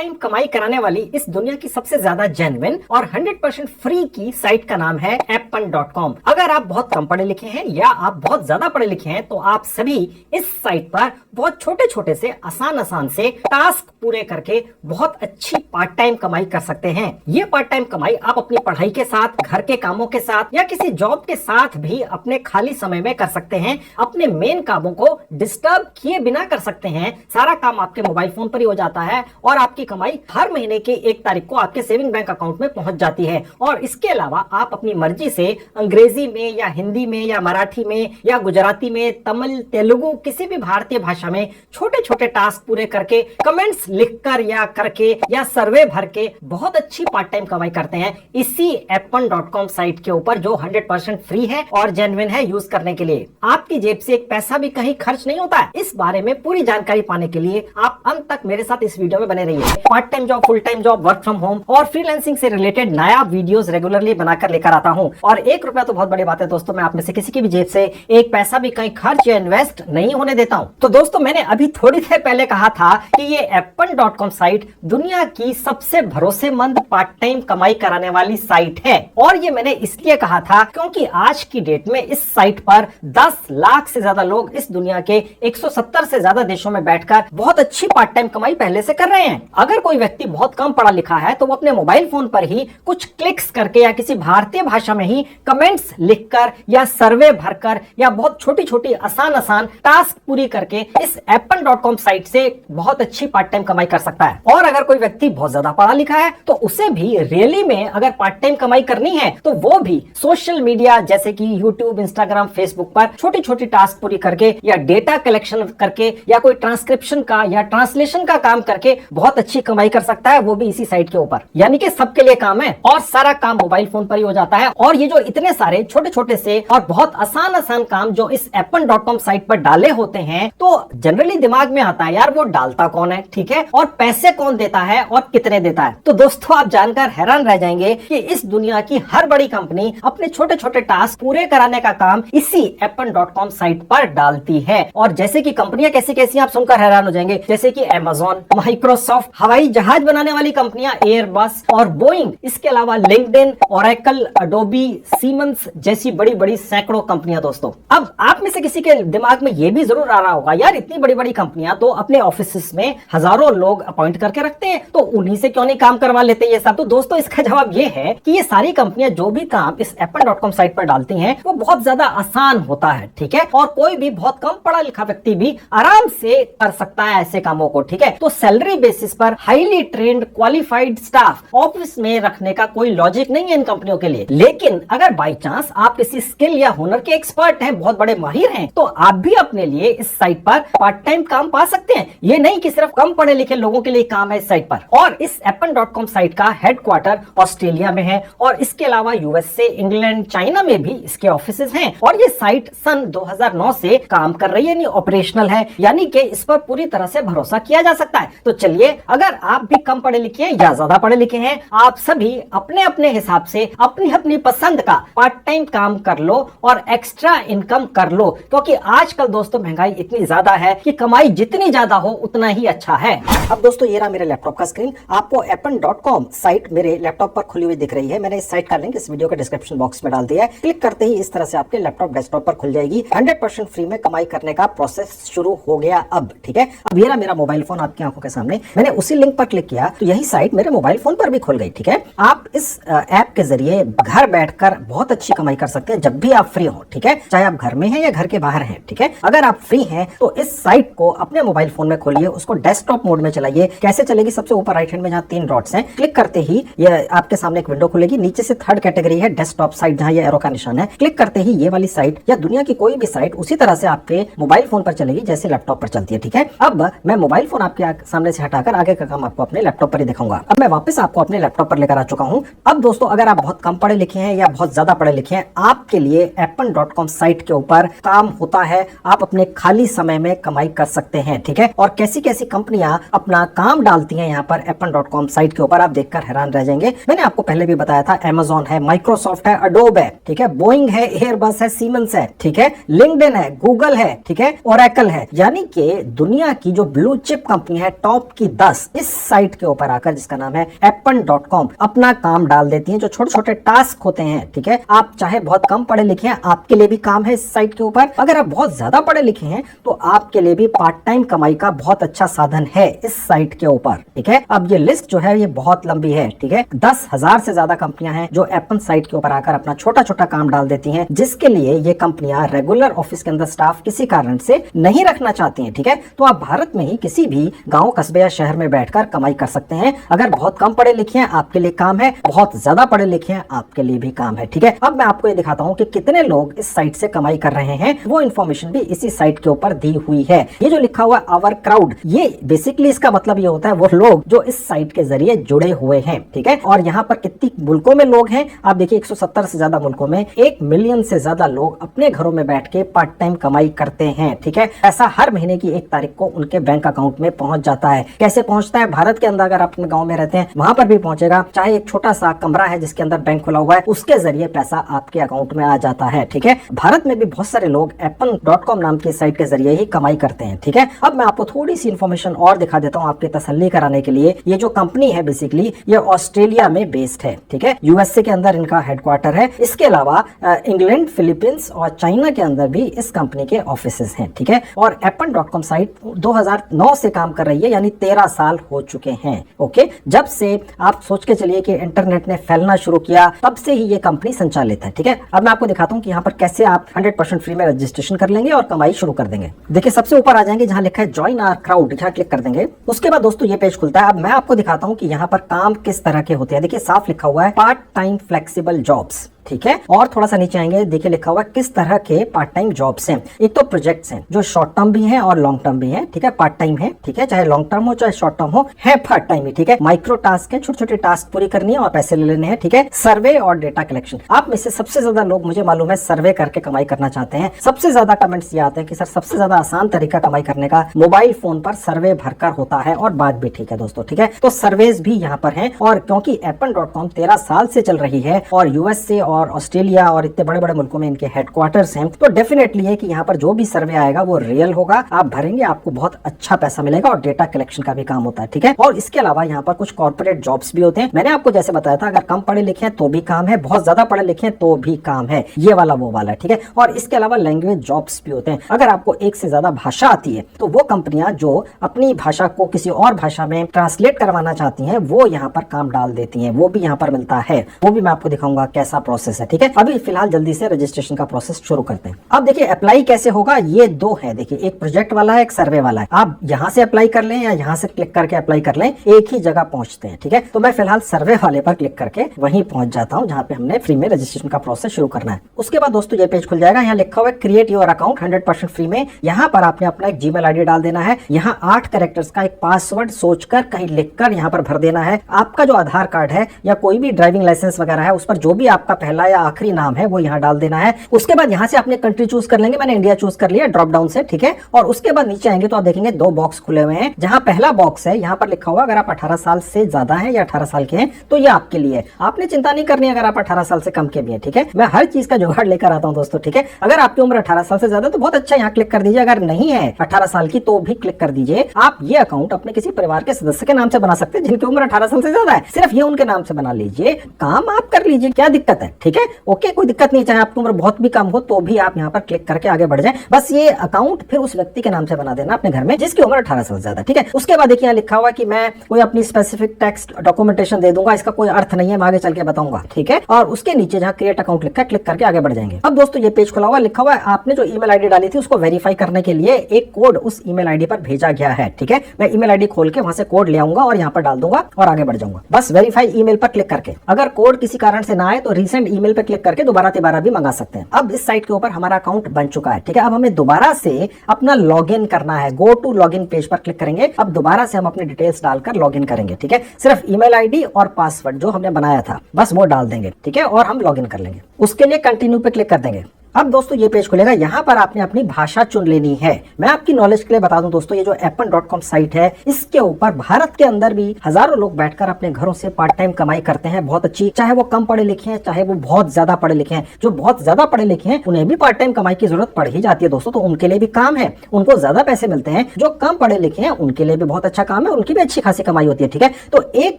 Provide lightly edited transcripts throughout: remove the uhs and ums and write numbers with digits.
Time कमाई कराने वाली इस दुनिया की सबसे ज्यादा जेन्युइन और 100% फ्री की साइट का नाम है Appen.com। अगर आप बहुत कम पढ़े लिखे हैं या आप बहुत ज्यादा पढ़े लिखे हैं तो आप सभी इस साइट पर बहुत छोटे छोटे से आसान से टास्क पूरे करके बहुत अच्छी पार्ट टाइम कमाई कर सकते हैं। ये पार्ट टाइम कमाई आप अपनी पढ़ाई के साथ, घर के कामों के साथ या किसी जॉब के साथ भी अपने खाली समय में कर सकते हैं। अपने मेन कामों को डिस्टर्ब किए बिना कर सकते हैं। सारा काम आपके मोबाइल फोन पर ही हो जाता है और आपकी कमाई हर महीने की 1 तारीख को आपके सेविंग बैंक अकाउंट में पहुंच जाती है। और इसके अलावा आप अपनी मर्जी से अंग्रेजी में या हिंदी में या मराठी में या गुजराती में, तमिल, तेलुगु, किसी भी भारतीय भाषा में छोटे छोटे टास्क पूरे करके, कमेंट्स लिखकर या करके या सर्वे भर के बहुत अच्छी पार्ट टाइम कमाई करते हैं इसी Appen.com साइट के ऊपर, जो 100% फ्री है और जेन्युइन है यूज करने के लिए। आपकी जेब से एक पैसा भी कहीं खर्च नहीं होता है। इस बारे में पूरी जानकारी पाने के लिए आप अंत तक मेरे साथ इस वीडियो में बने रहिए। Part time job, full time job, work from home और फ्रीलांसिंग से रिलेटेड नया वीडियोस रेगुलरली बनाकर लेकर आता हूं। और 1 रुपया तो बहुत बड़ी बात है दोस्तों, मैं आप में से किसी की भी जेब से एक पैसा भी कहीं खर्च या इन्वेस्ट नहीं होने देता हूं। तो दोस्तों, मैंने अभी थोड़ी देर पहले कहा था कि ये Appen.com साइट दुनिया की सबसे भरोसेमंद पार्ट टाइम कमाई कराने वाली साइट है। और ये मैंने इसलिए कहा था क्योंकि आज की डेट में इस साइट पर 10 लाख से ज्यादा लोग इस दुनिया के 170 से ज्यादा देशों में बैठकर बहुत अच्छी पार्ट टाइम कमाई पहले से कर रहे हैं। अगर कोई व्यक्ति बहुत कम पढ़ा लिखा है तो वो अपने मोबाइल फोन पर ही कुछ क्लिक्स करके या किसी भारतीय भाषा में ही कमेंट्स लिखकर या सर्वे भरकर या बहुत छोटी छोटी आसान टास्क पूरी करके इस Appen.com साइट से बहुत अच्छी पार्ट टाइम कमाई कर सकता है। और अगर कोई व्यक्ति बहुत ज्यादा पढ़ा लिखा है तो उसे भी रियली में अगर पार्ट टाइम कमाई करनी है तो वो भी सोशल मीडिया जैसे कि यूट्यूब, इंस्टाग्राम, फेसबुक पर छोटी छोटी टास्क पूरी करके या डेटा कलेक्शन करके या कोई ट्रांसक्रिप्शन का या ट्रांसलेशन का काम करके बहुत अच्छी कमाई कर सकता है, वो भी इसी साइट के ऊपर। यानी कि सबके लिए काम है और सारा काम मोबाइल फोन पर ही हो जाता है। और ये जो इतने सारे छोटे छोटे से और बहुत आसान काम जो इस Appen.com साइट पर डाले होते हैं, तो जनरली दिमाग में आता है यार वो डालता कौन है, ठीक है, और पैसे कौन देता है और कितने देता है। तो दोस्तों, आप जानकर हैरान रह जाएंगे कि इस दुनिया की हर बड़ी कंपनी अपने छोटे छोटे टास्क पूरे कराने का काम इसी Appen.com साइट पर डालती है। और जैसे कि कंपनियां कैसी कैसी आप सुनकर हैरान हो जाएंगे, जैसे कि Amazon, माइक्रोसॉफ्ट, हवाई जहाज बनाने वाली कंपनियां एयरबस और बोइंग, इसके अलावा लिंक्डइन, ओरेकल, अडोबी, सीमेंस जैसी बड़ी बड़ी सैकड़ों कंपनियां। दोस्तों, अब आप में से किसी के दिमाग में यह भी जरूर आ रहा होगा, यार इतनी बड़ी बड़ी कंपनियां तो अपने ऑफिस में हजारों लोग अपॉइंट करके रखते हैं, तो उन्हीं से क्यों नहीं काम करवा लेते ये सब। तो दोस्तों, इसका जवाब ये है कि ये सारी कंपनियां जो भी काम इस Appen.com साइट पर डालती हैं वो बहुत ज्यादा आसान होता है, ठीक है, और कोई भी बहुत कम पढ़ा लिखा व्यक्ति भी आराम से कर सकता है ऐसे कामों को, ठीक है। तो सैलरी बेसिस पर highly trained qualified staff office में रखने का कोई लॉजिक नहीं है इन कंपनियों के लिए। लेकिन अगर बाई चांस आप किसी स्किल या हुनर के एक्सपर्ट हैं, बहुत बड़े माहिर हैं, तो आप भी अपने लिए इस साइट पर पार्ट टाइम काम पा सकते हैं। ये नहीं कि सिर्फ कम पढ़े लिखे लोगों के लिए काम है इस साइट पर। और इस Appen.com साइट का हेडक्वार्टर ऑस्ट्रेलिया में है और इसके अलावा यूएसए, इंग्लैंड, चाइना में भी इसके ऑफिसेज हैं। और ये साइट सन 2009 से काम कर रही है, यानी ऑपरेशनल है, यानी कि इस पर पूरी तरह से भरोसा किया जा सकता है। तो चलिए, अगर आप भी कम पढ़े लिखे हैं या ज्यादा पढ़े लिखे हैं, आप सभी अपने अपने हिसाब से अपनी अपनी पसंद का पार्ट टाइम काम कर लो और एक्स्ट्रा इनकम कर लो, क्योंकि आजकल दोस्तों महंगाई इतनी ज्यादा है कि कमाई जितनी ज्यादा हो उतना ही अच्छा है। अब दोस्तों, ये रहा मेरे लैपटॉप का स्क्रीन। आपको Appen.com साइट मेरे लैपटॉप पर खुली हुई दिख रही है। मैंने इस साइट का लिंक इस वीडियो के डिस्क्रिप्शन बॉक्स में डाल दिया है। क्लिक करते ही इस तरह से आपके लैपटॉप डेस्कटॉप पर खुल जाएगी। 100% फ्री में कमाई करने का प्रोसेस शुरू हो गया अब, ठीक है। अब ये रहा मेरा मोबाइल फोन आपकी आंखों के सामने। मैंने उसी लिंक पर क्लिक किया तो यही साइट मेरे मोबाइल फोन पर भी खुल गई, ठीक है। आप इस ऐप के जरिए घर बैठकर बहुत अच्छी कमाई कर सकते हैं जब भी आप फ्री हो, ठीक है, चाहे आप घर में हैं या घर के बाहर हैं, ठीक है। अगर आप फ्री हैं तो इस साइट को अपने मोबाइल फोन में खोलिए, उसको डेस्कटॉप मोड में चलाइए। कैसे चलेगी? सबसे ऊपर राइट हैंड में जहां 3 डॉट्स हैं, क्लिक करते ही ये आपके सामने एक विंडो खुलेगी। नीचे से 3rd कैटेगरी है डेस्कटॉप साइट, जहां ये एरो का निशान है। क्लिक करते ही ये वाली साइट या दुनिया की कोई भी साइट उसी तरह से आपके मोबाइल फोन पर चलेगी जैसे लैपटॉप पर चलती है, ठीक है। अब मैं मोबाइल फोन आपके सामने से हटाकर आगे का काम आपको अपने लैपटॉप पर ही दिखाऊंगा। अब मैं वापस आपको अपने लैपटॉप पर लेकर आ चुका हूं। अब दोस्तों, अगर आप बहुत कम पढ़े लिखे हैं या बहुत ज्यादा पढ़े लिखे हैं, आपके लिए Appen.com साइट के ऊपर काम होता है। आप अपने खाली समय में कमाई कर सकते हैं, ठीक है। और कैसी कैसी कंपनियां अपना काम डालती हैं यहाँ पर Appen.com साइट के ऊपर, आप देखकर हैरान रह जाएंगे। मैंने आपको पहले भी बताया था, Amazon है, माइक्रोसॉफ्ट है, अडोबे है, ठीक है, बोइंग है, एयरबस है, सीमेंस है, ठीक है, लिंक्डइन है, गूगल है, ठीक है, ओरेकल है। यानी कि दुनिया की जो ब्लू चिप कंपनी है, टॉप की 10, इस साइट के ऊपर आकर, जिसका नाम है Appen.com, अपना काम डाल देती हैं। जो छोटे छोटे टास्क होते हैं, ठीक है, आप चाहे बहुत कम पढ़े लिखे हैं, आपके लिए भी काम है इस साइट के ऊपर। अगर आप बहुत ज्यादा पढ़े लिखे हैं तो आपके लिए भी पार्ट टाइम कमाई का बहुत अच्छा साधन है इस साइट के ऊपर, ठीक है। अब ये लिस्ट जो है ये बहुत लंबी है, ठीक है। 10,000 से ज्यादा कंपनियां हैं जो एपन साइट के ऊपर आकर अपना छोटा छोटा काम डाल देती हैं, जिसके लिए ये कंपनियां रेगुलर ऑफिस के अंदर स्टाफ किसी कारण से नहीं रखना चाहती हैं, ठीक है। तो आप भारत में ही किसी भी गांव, कस्बे या शहर में बैठकर कमाई कर सकते हैं। अगर बहुत कम पढ़े लिखे हैं आपके लिए काम है, बहुत ज्यादा पढ़े लिखे हैं आपके लिए भी काम है, ठीक है। अब मैं आपको ये दिखाता हूँ कि कितने लोग इस साइट से कमाई कर रहे हैं। वो इन्फॉर्मेशन भी इसी साइट के ऊपर दी हुई है। ये जो लिखा हुआ आवर क्राउड, ये बेसिकली इसका मतलब ये होता है वो लोग जो इस साइट के जरिए जुड़े हुए हैं, ठीक है। और यहाँ पर कितनी मुल्कों में लोग हैं आप देखिए, 170 से ज्यादा मुल्कों में 1 मिलियन से ज्यादा लोग अपने घरों में बैठ के पार्ट टाइम कमाई करते हैं, ठीक है। ऐसा हर महीने की 1 तारीख को उनके बैंक अकाउंट में पहुंच जाता है। कैसे पहुंचता है? भारत के अंदर अगर आप अपने गाँव में रहते हैं वहां पर भी पहुंचेगा, चाहे एक छोटा सा कमरा है जिसके अंदर बैंक खुला हुआ है, उसके जरिए पैसा आपके अकाउंट में आ जाता है, ठीक है। भारत में भी बहुत सारे लोग Appen.com नाम की साइट के जरिए ही कमाई करते हैं, ठीक है। अब मैं आपको थोड़ी सी इन्फॉर्मेशन और दिखा देता हूं आपकी तसल्ली कराने के लिए। ये जो कंपनी है बेसिकली ये ऑस्ट्रेलिया में बेस्ड है, ठीक है। यूएसए के अंदर इनका हेडक्वार्टर है। इसके अलावा इंग्लैंड, फिलीपींस और चाइना के अंदर भी इस कंपनी के ऑफिसेस हैं, ठीक है। और Appen.com साइट 2009 से काम कर रही है, यानी 13 साल हो चुके हैं, ओके। जब से आप सोच के चलिए कि इंटरनेट ने फैलना शुरू किया, तब से ही ये कंपनी संचालित है, ठीक है। अब मैं आपको दिखाता हूं कि यहाँ पर कैसे आप 100% फ्री में रजिस्ट्रेशन कर लेंगे और कमाई शुरू कर देंगे। देखिए सबसे ऊपर आ जाएंगे जहां लिखा है ज्वाइन आवर क्राउड, यहाँ क्लिक कर देंगे। उसके बाद दोस्तों ये पेज खुलता है। अब मैं आपको दिखाता हूं कि यहाँ पर काम किस तरह के होते हैं। देखिए साफ लिखा हुआ है पार्ट टाइम फ्लेक्सिबल जॉब्स, ठीक है। और थोड़ा सा नीचे आएंगे, देखिए लिखा हुआ किस तरह के पार्ट टाइम जॉब्स हैं। एक तो प्रोजेक्ट्स हैं जो शॉर्ट टर्म भी हैं और लॉन्ग टर्म भी हैं, ठीक है। पार्ट टाइम है, ठीक है, चाहे लॉन्ग टर्म हो चाहे शॉर्ट टर्म हो, है पार्ट टाइम ही, ठीक है। माइक्रो टास्क है, छोटे छोटे टास्क पूरी करनी है और पैसे ले लेने हैं, ठीक है। सर्वे और डेटा कलेक्शन, आप में से सबसे ज्यादा लोग मुझे मालूम है सर्वे करके कमाई करना चाहते हैं। सबसे ज्यादा कमेंट्स ये आते हैं कि सर सबसे ज्यादा आसान तरीका कमाई करने का मोबाइल फोन पर सर्वे भरकर होता है, और बात भी ठीक है दोस्तों, ठीक है। तो सर्वेज भी यहाँ पर है। और क्योंकि Appen.com 13 साल से चल रही है और यूएसए और ऑस्ट्रेलिया और इतने बड़े बड़े मुल्कों में इनके हेडक्वार्टर्स हैं, तो डेफिनेटली है कि यहाँ पर जो भी सर्वे आएगा वो रियल होगा। आप भरेंगे, आपको बहुत अच्छा पैसा मिलेगा। और डेटा कलेक्शन का भी काम होता है, ठीक है। और इसके अलावा यहाँ पर कुछ कॉर्पोरेट जॉब्स भी होते हैं। मैंने आपको जैसे बताया था, अगर कम पढ़े लिखे हैं तो भी काम है, बहुत ज्यादा पढ़े लिखे हैं तो भी काम है, ये वाला वो वाला, ठीक है। और इसके अलावा लैंग्वेज जॉब्स भी होते हैं। अगर आपको 1 से ज्यादा भाषा आती है तो वो कंपनियां जो अपनी भाषा को किसी और भाषा में ट्रांसलेट करवाना चाहती हैं वो यहाँ पर काम डाल देती हैं। वो भी यहाँ पर मिलता है, वो भी मैं आपको दिखाऊंगा कैसा प्रोसेस है, ठीक है। अभी फिलहाल जल्दी से रजिस्ट्रेशन का प्रोसेस शुरू करते हैं। अब देखिए अप्लाई कैसे होगा, ये 2 है, देखिए एक प्रोजेक्ट वाला है, एक सर्वे वाला है। आप यहाँ से अप्लाई कर लें या यहाँ से क्लिक करके अप्लाई कर लें, एक ही जगह पहुंचते हैं, ठीक है। तो मैं फिलहाल सर्वे वाले पर क्लिक करके वहीं पहुंच जाता हूँ जहाँ पे हमने फ्री में रजिस्ट्रेशन का प्रोसेस शुरू करना है। उसके बाद दोस्तों ये पेज खुल जाएगा। यहाँ लिखा हुआ है क्रिएट योर अकाउंट 100% फ्री में। यहाँ पर आपने अपना एक जीमेल आईडी डाल देना है। यहाँ 8 कैरेक्टर्स का एक पासवर्ड सोचकर कहीं लिखकर यहाँ पर भर देना है। आपका जो आधार कार्ड है या कोई भी ड्राइविंग लाइसेंस वगैरह है उस पर जो भी आपका पहला या आखिरी नाम है वो यहाँ डाल देना है। उसके बाद यहाँ से अपने कंट्री चूज कर लेंगे। मैंने इंडिया चूज कर लिया ड्रॉप डाउन से, ठीक है। और उसके बाद नीचे आएंगे तो आप देखेंगे 2 बॉक्स खुले हुए हैं। जहाँ पहला बॉक्स है यहाँ पर लिखा हुआ अगर आप 18 साल से ज्यादा है या 18 साल के हैं तो ये आपके लिए। आपने चिंता नहीं करनी अगर आप 18 साल से कम के भी हैं, ठीक है। मैं हर चीज का जुगाड़ लेकर आता हूँ दोस्तों, ठीक है। अगर आपकी उम्र 18 साल से ज्यादा तो बहुत अच्छा, यहाँ क्लिक कर दीजिए। अगर नहीं है 18 साल की तो भी क्लिक कर दीजिए। आप ये अकाउंट अपने किसी परिवार के सदस्य के नाम से बना सकते हैं जिनकी उम्र 18 साल से ज्यादा है। सिर्फ ये उनके नाम से बना लीजिए, काम आप कर लीजिए, क्या दिक्कत है, ठीक है। ओके, कोई दिक्कत नहीं। चाहे आपकी उम्र बहुत भी कम हो तो भी आप यहाँ पर क्लिक करके आगे बढ़ जाए। बस ये अकाउंट फिर उस व्यक्ति के नाम से बना देना अपने घर में जिसकी उम्र 18 साल से ज्यादा, ठीक है। उसके बाद देखिए यहाँ लिखा हुआ कि मैं कोई अपनी स्पेसिफिक टेक्स्ट डॉक्यूमेंटेशन दे दूंगा, इसका कोई अर्थ नहीं है, मैं आगे चल के बताऊंगा, ठीक है। और उसके नीचे जहाँ क्रिएट अकाउंट लिखा है क्लिक करके आगे बढ़ जाएंगे। अब दोस्तों ये पेज खुला हुआ, लिखा हुआ है आपने जो ईमेल आईडी डाली थी उसको वेरीफाई करने के लिए एक कोड उस ईमेल आईडी पर भेजा गया है, ठीक है। मैं ईमेल आईडी खोल के वहां से कोड ले आऊंगा और यहाँ पर डाल दूंगा और आगे बढ़ जाऊंगा। बस वेरीफाई ईमेल पर क्लिक करके, अगर कोड किसी कारण से ना आए तो रीसेंट ईमेल पर क्लिक करके दोबारा भी मंगा सकते हैं। अब इस साइट के ऊपर हमारा अकाउंट बन चुका है, ठीक है। अब हमें दोबारा से अपना लॉगिन करना है। गो टू लॉगिन पेज पर क्लिक करेंगे। अब दोबारा से हम अपनी डिटेल्स डालकर लॉगिन करेंगे, ठीक है। सिर्फ ईमेल आईडी और पासवर्ड जो हमने बनाया था बस वो डाल देंगे, ठीक है। और हम लॉगिन कर लेंगे। उसके लिए कंटिन्यू पे क्लिक कर देंगे। अब दोस्तों ये पेज खुलेगा, यहाँ पर आपने अपनी भाषा चुन लेनी है। मैं आपकी नॉलेज के लिए बता दूं दोस्तों, ये जो Appen.com साइट है, इसके ऊपर भारत के अंदर भी हजारों लोग बैठकर अपने घरों से पार्ट टाइम कमाई करते हैं, बहुत अच्छी, चाहे वो कम पढ़े लिखे हैं, चाहे वो बहुत ज्यादा पढ़े लिखे हैं। जो बहुत ज्यादा पढ़े लिखे हैं उन्हें भी पार्ट टाइम कमाई की जरूरत पड़ ही जाती है दोस्तों, तो उनके लिए भी काम है, उनको ज्यादा पैसे मिलते हैं। जो कम पढ़े लिखे हैं उनके लिए भी बहुत अच्छा काम है, उनकी भी अच्छी खासी कमाई होती है। ठीक है, तो एक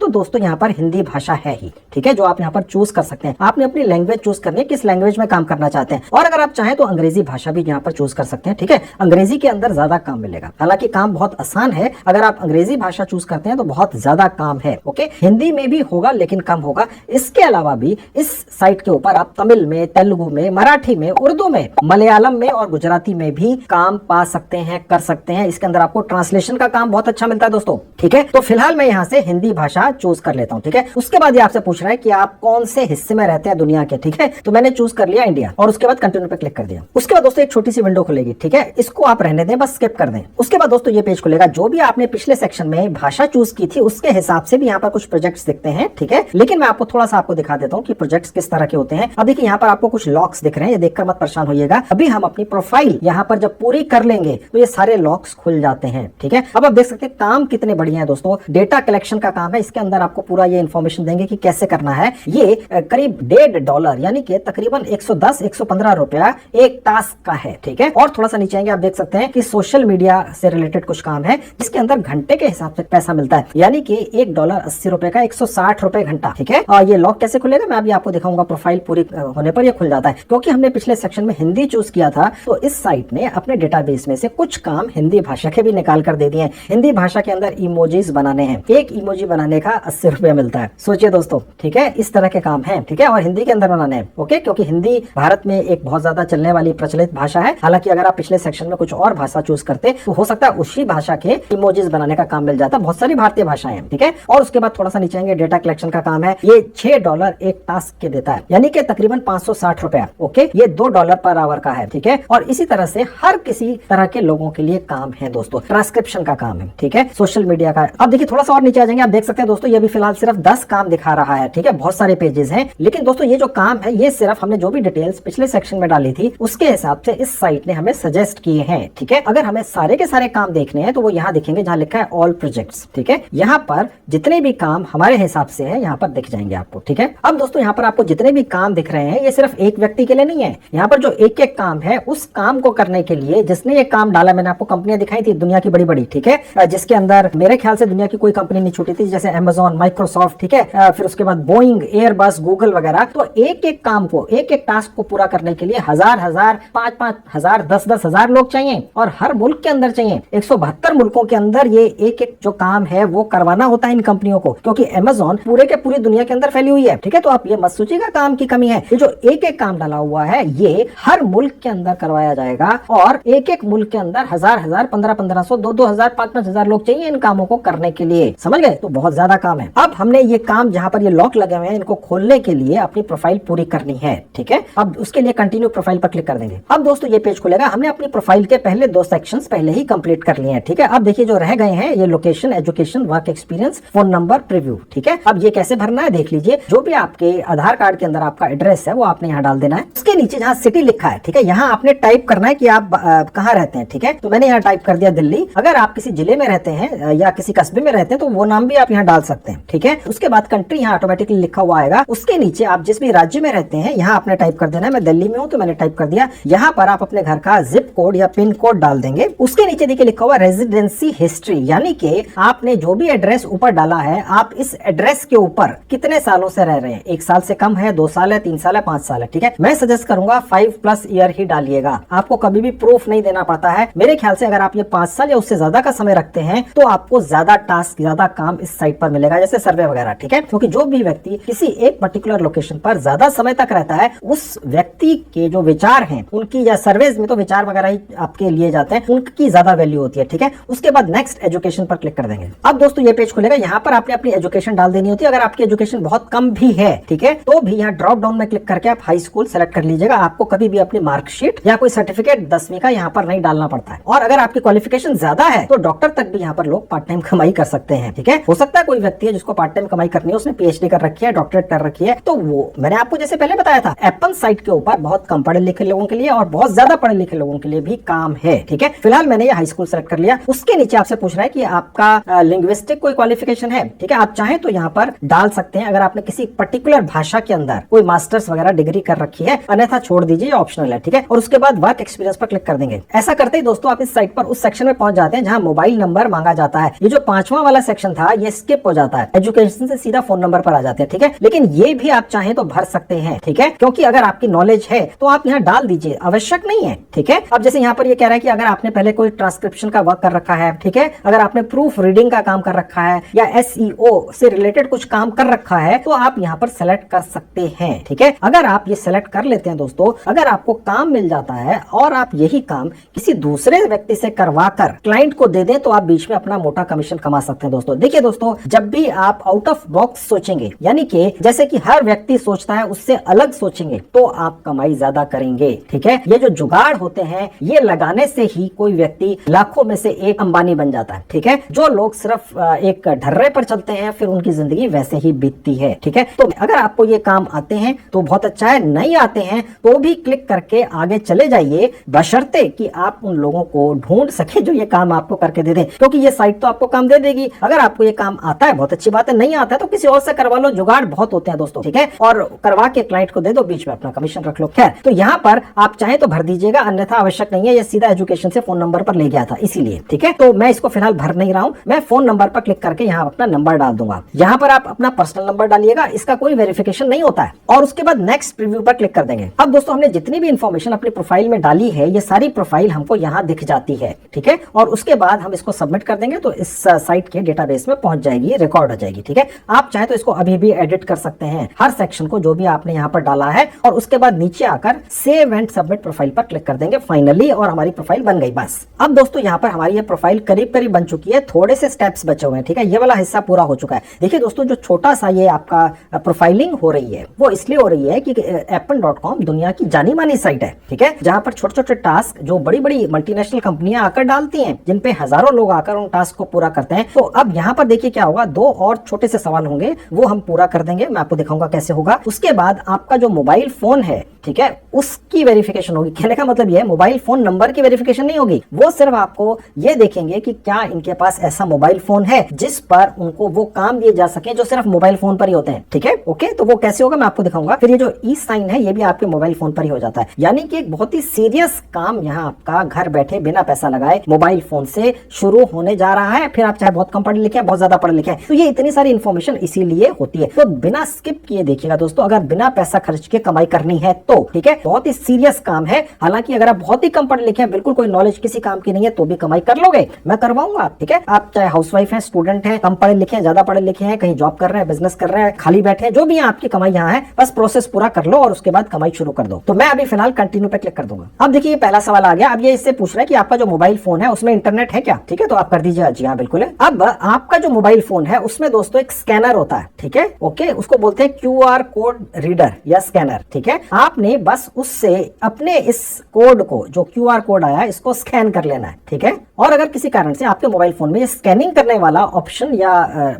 तो दोस्तों यहाँ पर हिंदी भाषा है ही, ठीक है, जो आप यहाँ पर चूज कर सकते हैं। आपने अपनी लैंग्वेज चूज करनी है, किस लैंग्वेज में काम करना चाहते हैं, और अगर आप चाहें तो अंग्रेजी भाषा भी यहाँ पर चूज कर सकते हैं। ठीक है, अंग्रेजी के अंदर ज्यादा काम मिलेगा, हालांकि काम बहुत आसान है। अगर आप अंग्रेजी भाषा चूज करते हैं तो बहुत ज्यादा काम है। ओके, हिंदी में भी होगा लेकिन कम होगा। इसके अलावा भी इस साइट के ऊपर आप तमिल में, तेलुगु में, मराठी में, उर्दू में, मलयालम में और गुजराती में भी काम पा सकते हैं, कर सकते हैं। इसके अंदर आपको ट्रांसलेशन का काम बहुत अच्छा मिलता है दोस्तों। ठीक है, तो फिलहाल मैं यहाँ से हिंदी भाषा चूज कर लेता हूँ। ठीक है, उसके बाद ये आपसे पूछ रहा है कि आप कौन से हिस्से में रहते हैं दुनिया के। ठीक है, तो मैंने चूज कर लिया इंडिया और उसके बाद कंटिन्यू पे क्लिक कर दिया। उसके बाद दोस्तों एक छोटी सी विंडो खुलेगी। ठीक है, इसको आप रहने दें, बस स्किप कर दें। उसके बाद दोस्तों ये पेज खुलेगा, जो भी आपने पिछले सेक्शन में भाषा चूज की थी उसके हिसाब से भी यहाँ पर कुछ प्रोजेक्ट्स दिखते हैं। ठीक है, लेकिन मैं आपको थोड़ा सा आपको दिखा देता हूँ कि प्रोजेक्ट्स किस तरह के होते हैं। अब देखिए यहाँ पर आपको कुछ लॉक्स दिख रहे हैं, ये देखकर मत परेशान होइएगा। अभी हम अपनी प्रोफाइल यहाँ पर जब पूरी कर लेंगे तो ये सारे लॉक्स खुल जाते हैं। ठीक है, अब आप देख सकते हैं काम कितने बढ़िया है दोस्तों। डेटा कलेक्शन का काम है, इसके अंदर आपको पूरा ये इन्फॉर्मेशन देंगे कि कैसे करना है। ये करीब $1.5 यानी कि तकरीबन 110-115 रुपया एक टास्क का है। ठीक है, और थोड़ा सा नीचे आएंगे, आप देख सकते हैं कि सोशल मीडिया से रिलेटेड कुछ काम है, जिसके अंदर घंटे के हिसाब से पैसा मिलता है, यानी कि $1.80 का 160 रुपए घंटा। ठीक है, और ये लॉक कैसे खुलेगा मैं अभी आपको दिखाऊंगा। प्रोफाइल पूरी होने पर ये खुल जाता है, क्योंकि हमने पिछले सेक्शन में हिंदी चूज किया था, तो इस साइट ने अपने डेटाबेस में से कुछ काम हिंदी भाषा के भी निकाल कर दे दिए हैं। हिंदी भाषा के अंदर इमोजीज बनाने हैं, एक इमोजी बनाने का 80 रुपया मिलता है। सोचिए दोस्तों, ठीक है, इस तरह के काम है। ठीक है, और हिंदी के अंदर बनाने हैं। ओके, क्योंकि हिंदी भारत में एक बहुत ज्यादा चलने वाली प्रचलित भाषा है। हालांकि अगर आप पिछले सेक्शन में कुछ और भाषा चूज करते तो हो सकता है उसी भाषा के इमोजीज बनाने का काम मिल जाता। बहुत सारी भारतीय भाषाएं हैं। ठीक है, और उसके बाद थोड़ा सा नीचे आएंगे, डेटा कलेक्शन का काम है। ये $6 एक टास्क के देता है, यानी कि तकरीबन 560 रुपया। ओके, ये $2 पर आवर का है। ठीक है, और इसी तरह से हर किसी तरह के लोगों के लिए काम है दोस्तों। ट्रांसक्रिप्शन का काम है। ठीक है, सोशल मीडिया का। अब देखिए थोड़ा सा और नीचे आ जाएंगे, आप देख सकते हैं दोस्तों, ये भी फिलहाल सिर्फ 10 काम दिखा रहा है। ठीक है, बहुत सारे पेजेस हैं, लेकिन दोस्तों ये जो काम है ये सिर्फ हमने जो भी डिटेल्स पिछले सेक्शन में डाली थी उसके हिसाब से इस साइट ने हमें सजेस्ट किए हैं। ठीक है, अगर हमें सारे के सारे काम देखने हैं तो वो यहाँ दिखेंगे जहाँ लिखा है ऑल प्रोजेक्ट्स। ठीक है, यहाँ पर जितने भी काम हमारे हिसाब से है यहाँ पर दिख जाएंगे आपको। ठीक है, अब दोस्तों यहाँ पर आपको जितने भी काम दिख रहे हैं ये सिर्फ एक व्यक्ति के लिए नहीं है। यहाँ पर जो एक एक काम है उस काम को करने के लिए जिसने ये काम डाला, मैंने आपको कंपनियां दिखाई थी दुनिया की बड़ी बड़ी। ठीक है, जिसके अंदर मेरे ख्याल से दुनिया की कोई कंपनी नहीं छूटी थी, जैसे Amazon, माइक्रोसॉफ्ट। ठीक है, फिर उसके बाद बोइंग, एयरबस, गूगल वगैरह। तो एक एक काम को, एक एक टास्क को पूरा करने के लिए 1000-1000, 5-5 10-10 हजार लोग चाहिए, और हर मुल्क के अंदर चाहिए। 172 मुल्कों के अंदर ये एक एक जो काम है वो करवाना होता है इन कंपनियों को, क्योंकि Amazon पूरे के पूरी दुनिया के अंदर फैली हुई है। ठीक है, तो आप ये मत सोचिएगा काम की कमी है। ये जो एक एक काम डाला हुआ है ये हर मुल्क के अंदर करवाया जाएगा, और एक एक मुल्क के अंदर 1000-1000, 1500-1500, 2000, 5000 लोग चाहिए इन कामों को करने के लिए। समझ गए? तो बहुत ज्यादा काम है। अब हमने ये काम जहां पर ये लॉक लगे हुए हैं इनको खोलने के लिए अपनी प्रोफाइल पूरी करनी है। ठीक है, अब उसके लिए कंटिन्यू प्रोफाइल पर क्लिक कर देंगे। अब दोस्तों ये पेज खुलेगा, हमने अपनी प्रोफाइल के पहले 2 सेक्शंस पहले ही कंप्लीट कर लिए हैं। ठीक है, अब देखिए जो रह गए हैं ये location, education, work experience, phone number, preview. ठीक है, अब ये कैसे भरना है देख लीजिए। जो भी आपके आधार कार्ड के अंदर आपका एड्रेस है वो आपने यहाँ डाल देना है। उसके नीचे जहाँ सिटी लिखा है, ठीक है, यहाँ आपने टाइप करना है कि आप कहाँ रहते हैं। ठीक है, तो मैंने यहाँ टाइप कर दिया दिल्ली। अगर आप किसी जिले में रहते हैं या किसी कस्बे में रहते हैं तो वो नाम भी आप यहाँ डाल सकते हैं। ठीक है, उसके बाद कंट्री यहाँ ऑटोमेटिकली लिखा हुआ आएगा। उसके नीचे आप जिस भी राज्य में रहते हैं यहाँ आपने टाइप कर देना है। मैं दिल्ली में हूँ तो मैंने टाइप कर दिया। यहाँ पर आप अपने घर का जिप कोड या पिन कोड डाल देंगे। उसके नीचे देखिए लिखा हुआ रेजिडेंसी हिस्ट्री, यानी कि आपने जो भी एड्रेस ऊपर डाला है आप इस एड्रेस के ऊपर कितने सालों से रह रहे हैं। 1 साल से कम है, 2 साल है, 3 साल है, 5 साल है। ठीक है, मैं सजेस्ट करूंगा 5+ ईयर ही डालिएगा। आपको कभी भी प्रूफ नहीं देना पड़ता है। मेरे ख्याल से अगर आप ये 5 साल या उससे ज्यादा का समय रखते हैं तो आपको ज्यादा टास्क, ज्यादा काम इस साइट पर मिलेगा, जैसे सर्वे वगैरह। ठीक है, क्योंकि जो भी व्यक्ति किसी एक पर्टिकुलर लोकेशन पर ज्यादा समय तक रहता है उस व्यक्ति के जो विचार हैं उनकी, या सर्वेज में तो विचार वगैरह ही आपके लिए जाते हैं, उनकी ज्यादा वैल्यू होती है। ठीक है, उसके बाद नेक्स्ट एजुकेशन पर क्लिक कर देंगे। अब दोस्तों ये पेज खुलेगा, यहाँ पर आपने अपनी एजुकेशन डाल देनी होती है। अगर आपकी एजुकेशन बहुत कम भी है, ठीक है, तो भी यहाँ ड्रॉप डाउन में क्लिक करके आप हाई स्कूल सेलेक्ट कर लीजिएगा। आपको कभी भी अपनी मार्कशीट या कोई सर्टिफिकेट 10वीं का यहाँ पर नहीं डालना पड़ता है। और अगर आपकी क्वालिफिकेशन ज्यादा है तो डॉक्टर तक भी यहाँ पर लोग पार्ट टाइम कमाई कर सकते हैं। ठीक है, हो सकता है कोई व्यक्ति है जिसको पार्ट टाइम कमाई करनी है, उसने PhD कर रखी है, डॉक्टरेट कर रखी है, तो वो मैंने आपको जैसे पहले बताया था एप्पन साइट के ऊपर बहुत बहुत कम पढ़े लिखे लोगों के लिए और बहुत ज्यादा पढ़े लिखे लोगों के लिए भी काम है। ठीक है, फिलहाल मैंने ये हाई स्कूल सेलेक्ट कर लिया। उसके नीचे आपसे पूछ रहा है कि आपका लिंग्विस्टिक कोई क्वालिफिकेशन है। ठीक है, आप चाहें तो यहाँ पर डाल सकते हैं अगर आपने किसी पर्टिकुलर भाषा के अंदर कोई मास्टर्स वगैरह डिग्री कर रखी है, अन्यथा छोड़ दीजिए, ऑप्शनल है। ठीक है, और उसके बाद वर्क एक्सपीरियंस पर क्लिक कर देंगे। ऐसा करते ही दोस्तों आप इस साइट पर उस सेक्शन में पहुंच जाते हैं जहां मोबाइल नंबर मांगा जाता है। ये जो 5वां वाला सेक्शन था ये स्किप हो जाता है, एजुकेशन से सीधा फोन नंबर पर आ जाते हैं। ठीक है, लेकिन ये भी आप चाहें तो भर सकते हैं। ठीक है, क्योंकि अगर आपकी नॉलेज है तो आप यहाँ डाल दीजिए, आवश्यक नहीं है। ठीक है, अब जैसे यहाँ पर ये कह रहा है कि अगर आपने पहले कोई ट्रांसक्रिप्शन का वर्क कर रखा है, ठीक है, अगर आपने प्रूफ रीडिंग का काम कर रखा है या SEO से रिलेटेड कुछ काम कर रखा है तो आप यहाँ पर सेलेक्ट कर सकते हैं। ठीक है, अगर आप ये सेलेक्ट कर लेते हैं दोस्तों, अगर आपको काम मिल जाता है और आप यही काम किसी दूसरे व्यक्ति से करवाकर क्लाइंट को दे दें तो आप बीच में अपना मोटा कमीशन कमा सकते हैं। दोस्तों देखिए दोस्तों, जब भी आप आउट ऑफ बॉक्स सोचेंगे, यानी कि जैसे कि हर व्यक्ति सोचता है उससे अलग सोचेंगे, तो आप कमाई ज्यादा करेंगे। ठीक है, ये जो जुगाड़ होते हैं ये लगाने से ही कोई व्यक्ति लाखों में से एक अंबानी बन जाता है। ठीक है, जो लोग सिर्फ एक ढर्रे पर चलते हैं फिर उनकी जिंदगी वैसे ही बीतती है। ठीक है, तो अगर आपको ये काम आते हैं तो बहुत अच्छा है, नहीं आते हैं तो भी क्लिक करके आगे चले जाइए, बशर्ते कि आप उन लोगों को ढूंढ सके जो ये काम आपको करके दे दें, क्योंकि ये साइट तो आपको काम दे देगी। अगर आपको ये काम आता है बहुत अच्छी बात है, नहीं आता है तो किसी और से करवा लो, जुगाड़ बहुत होते हैं दोस्तों। ठीक है, और करवा के क्लाइंट को दे दो, बीच में अपना कमीशन रख लो। खैर, तो यहाँ पर आप चाहे तो भर दीजिएगा, अन्यथा आवश्यक नहीं है। ये सीधा एजुकेशन से फोन नंबर पर ले गया था इसीलिए। ठीक है, तो मैं इसको फिलहाल भर नहीं रहा हूँ, मैं फोन नंबर पर क्लिक करके यहाँ अपना नंबर डाल दूंगा। यहाँ पर आप अपना पर्सनल नंबर डालिएगा, इसका कोई वेरिफिकेशन नहीं होता है, और उसके बाद नेक्स्ट प्रीव्यू पर क्लिक कर देंगे। अब दोस्तों हमने जितनी भी इंफॉर्मेशन अपनी प्रोफाइल में डाली है ये सारी प्रोफाइल हमको यहाँ दिख जाती है। ठीक है, और उसके बाद हम इसको सबमिट कर देंगे तो इस साइट के डेटाबेस में पहुंच जाएगी, रिकॉर्ड हो जाएगी। ठीक है, आप चाहे तो इसको अभी भी एडिट कर सकते हैं, हर सेक्शन को जो भी आपने यहाँ पर डाला है, और उसके बाद नीचे आकर सेव एंड सबमिट प्रोफाइल पर क्लिक कर देंगे फाइनली, और हमारी प्रोफाइल बन गई। बस अब दोस्तों यहाँ पर हमारी ये प्रोफाइल करीब करीब बन चुकी है, थोड़े से स्टेप्स बचे हुए हैं। ठीक है, ये वाला हिस्सा पूरा हो चुका है। देखिए दोस्तों, जो छोटा सा ये आपका प्रोफाइलिंग हो रही है वो इसलिए हो रही है कि Appen.com दुनिया की जानी मानी साइट है। ठीक है, जहां पर छोटे छोटे टास्क जो बड़ी बड़ी मल्टीनेशनल कंपनियां आकर डालती हैं, जिन पे हजारों लोग आकर उन टास्क को पूरा करते हैं। तो अब यहाँ पर देखिए क्या होगा, 2 और छोटे से सवाल होंगे, वो हम पूरा कर देंगे, मैं आपको दिखाऊंगा कैसे होगा। उसके बाद आपका जो मोबाइल फोन है, ठीक है, उसकी वेरिफिकेशन होगी। कहने का मतलब ये है, मोबाइल फोन नंबर की वेरिफिकेशन नहीं होगी, वो सिर्फ आपको ये देखेंगे कि क्या इनके पास ऐसा मोबाइल फोन है जिस पर उनको वो काम दिए जा सके जो सिर्फ मोबाइल फोन पर ही होते हैं। ठीक है, ओके, तो वो कैसे होगा मैं आपको दिखाऊंगा। फिर ये जो ई साइन है ये भी आपके मोबाइल फोन पर ही हो जाता है, यानी कि एक बहुत ही सीरियस काम यहाँ आपका घर बैठे बिना पैसा लगाए मोबाइल फोन से शुरू होने जा रहा है। फिर आप चाहे बहुत कम पढ़े लिखे हैं, बहुत ज्यादा पढ़े लिखे हैं, तो ये इतनी सारी इन्फॉर्मेशन इसीलिए होती है। तो बिना स्किप किए देखिएगा दोस्तों, अगर बिना पैसा खर्च के कमाई करनी है तो ठीक है, बहुत ही सीरियस काम है। हालांकि अगर आप बहुत ही कम पढ़े लिखे हैं, बिल्कुल कोई नॉलेज किसी काम की नहीं है, तो भी कमाई कर लोगे, मैं करवाऊंगा। ठीक है, आप चाहे हाउसवाइफ हैं, स्टूडेंट हैं, कम पढ़े लिखे हैं, ज्यादा पढ़े लिखे हैं, कहीं जॉब कर रहे हैं, बिजनेस कर रहे हैं, खाली बैठे हैं, जो भी आपकी कमाई यहाँ है, बस प्रोसेस पूरा कर लो और उसके बाद कमाई शुरू कर दो। तो मैं अभी फिलहाल कंटिन्यू पे क्लिक कर दूंगा। अब देखिए ये पहला सवाल आ गया। अब ये इससे पूछ रहा है कि आपका जो मोबाइल फोन है उसमें इंटरनेट है क्या। ठीक है, तो आप कर दीजिए जी हाँ बिल्कुल है। अब आपका जो मोबाइल फोन है उसमें दोस्तों एक स्कैनर होता है। ठीक है, ओके, उसको बोलते हैं QR कोड रीडर या स्कैनर। ठीक है, आपने बस उससे अपने इस कोड को, जो QR कोड आया, इसको स्कैन कर लेना है। ठीक है, और अगर किसी कारण से आपके मोबाइल फोन में स्कैनिंग करने वाला ऑप्शन या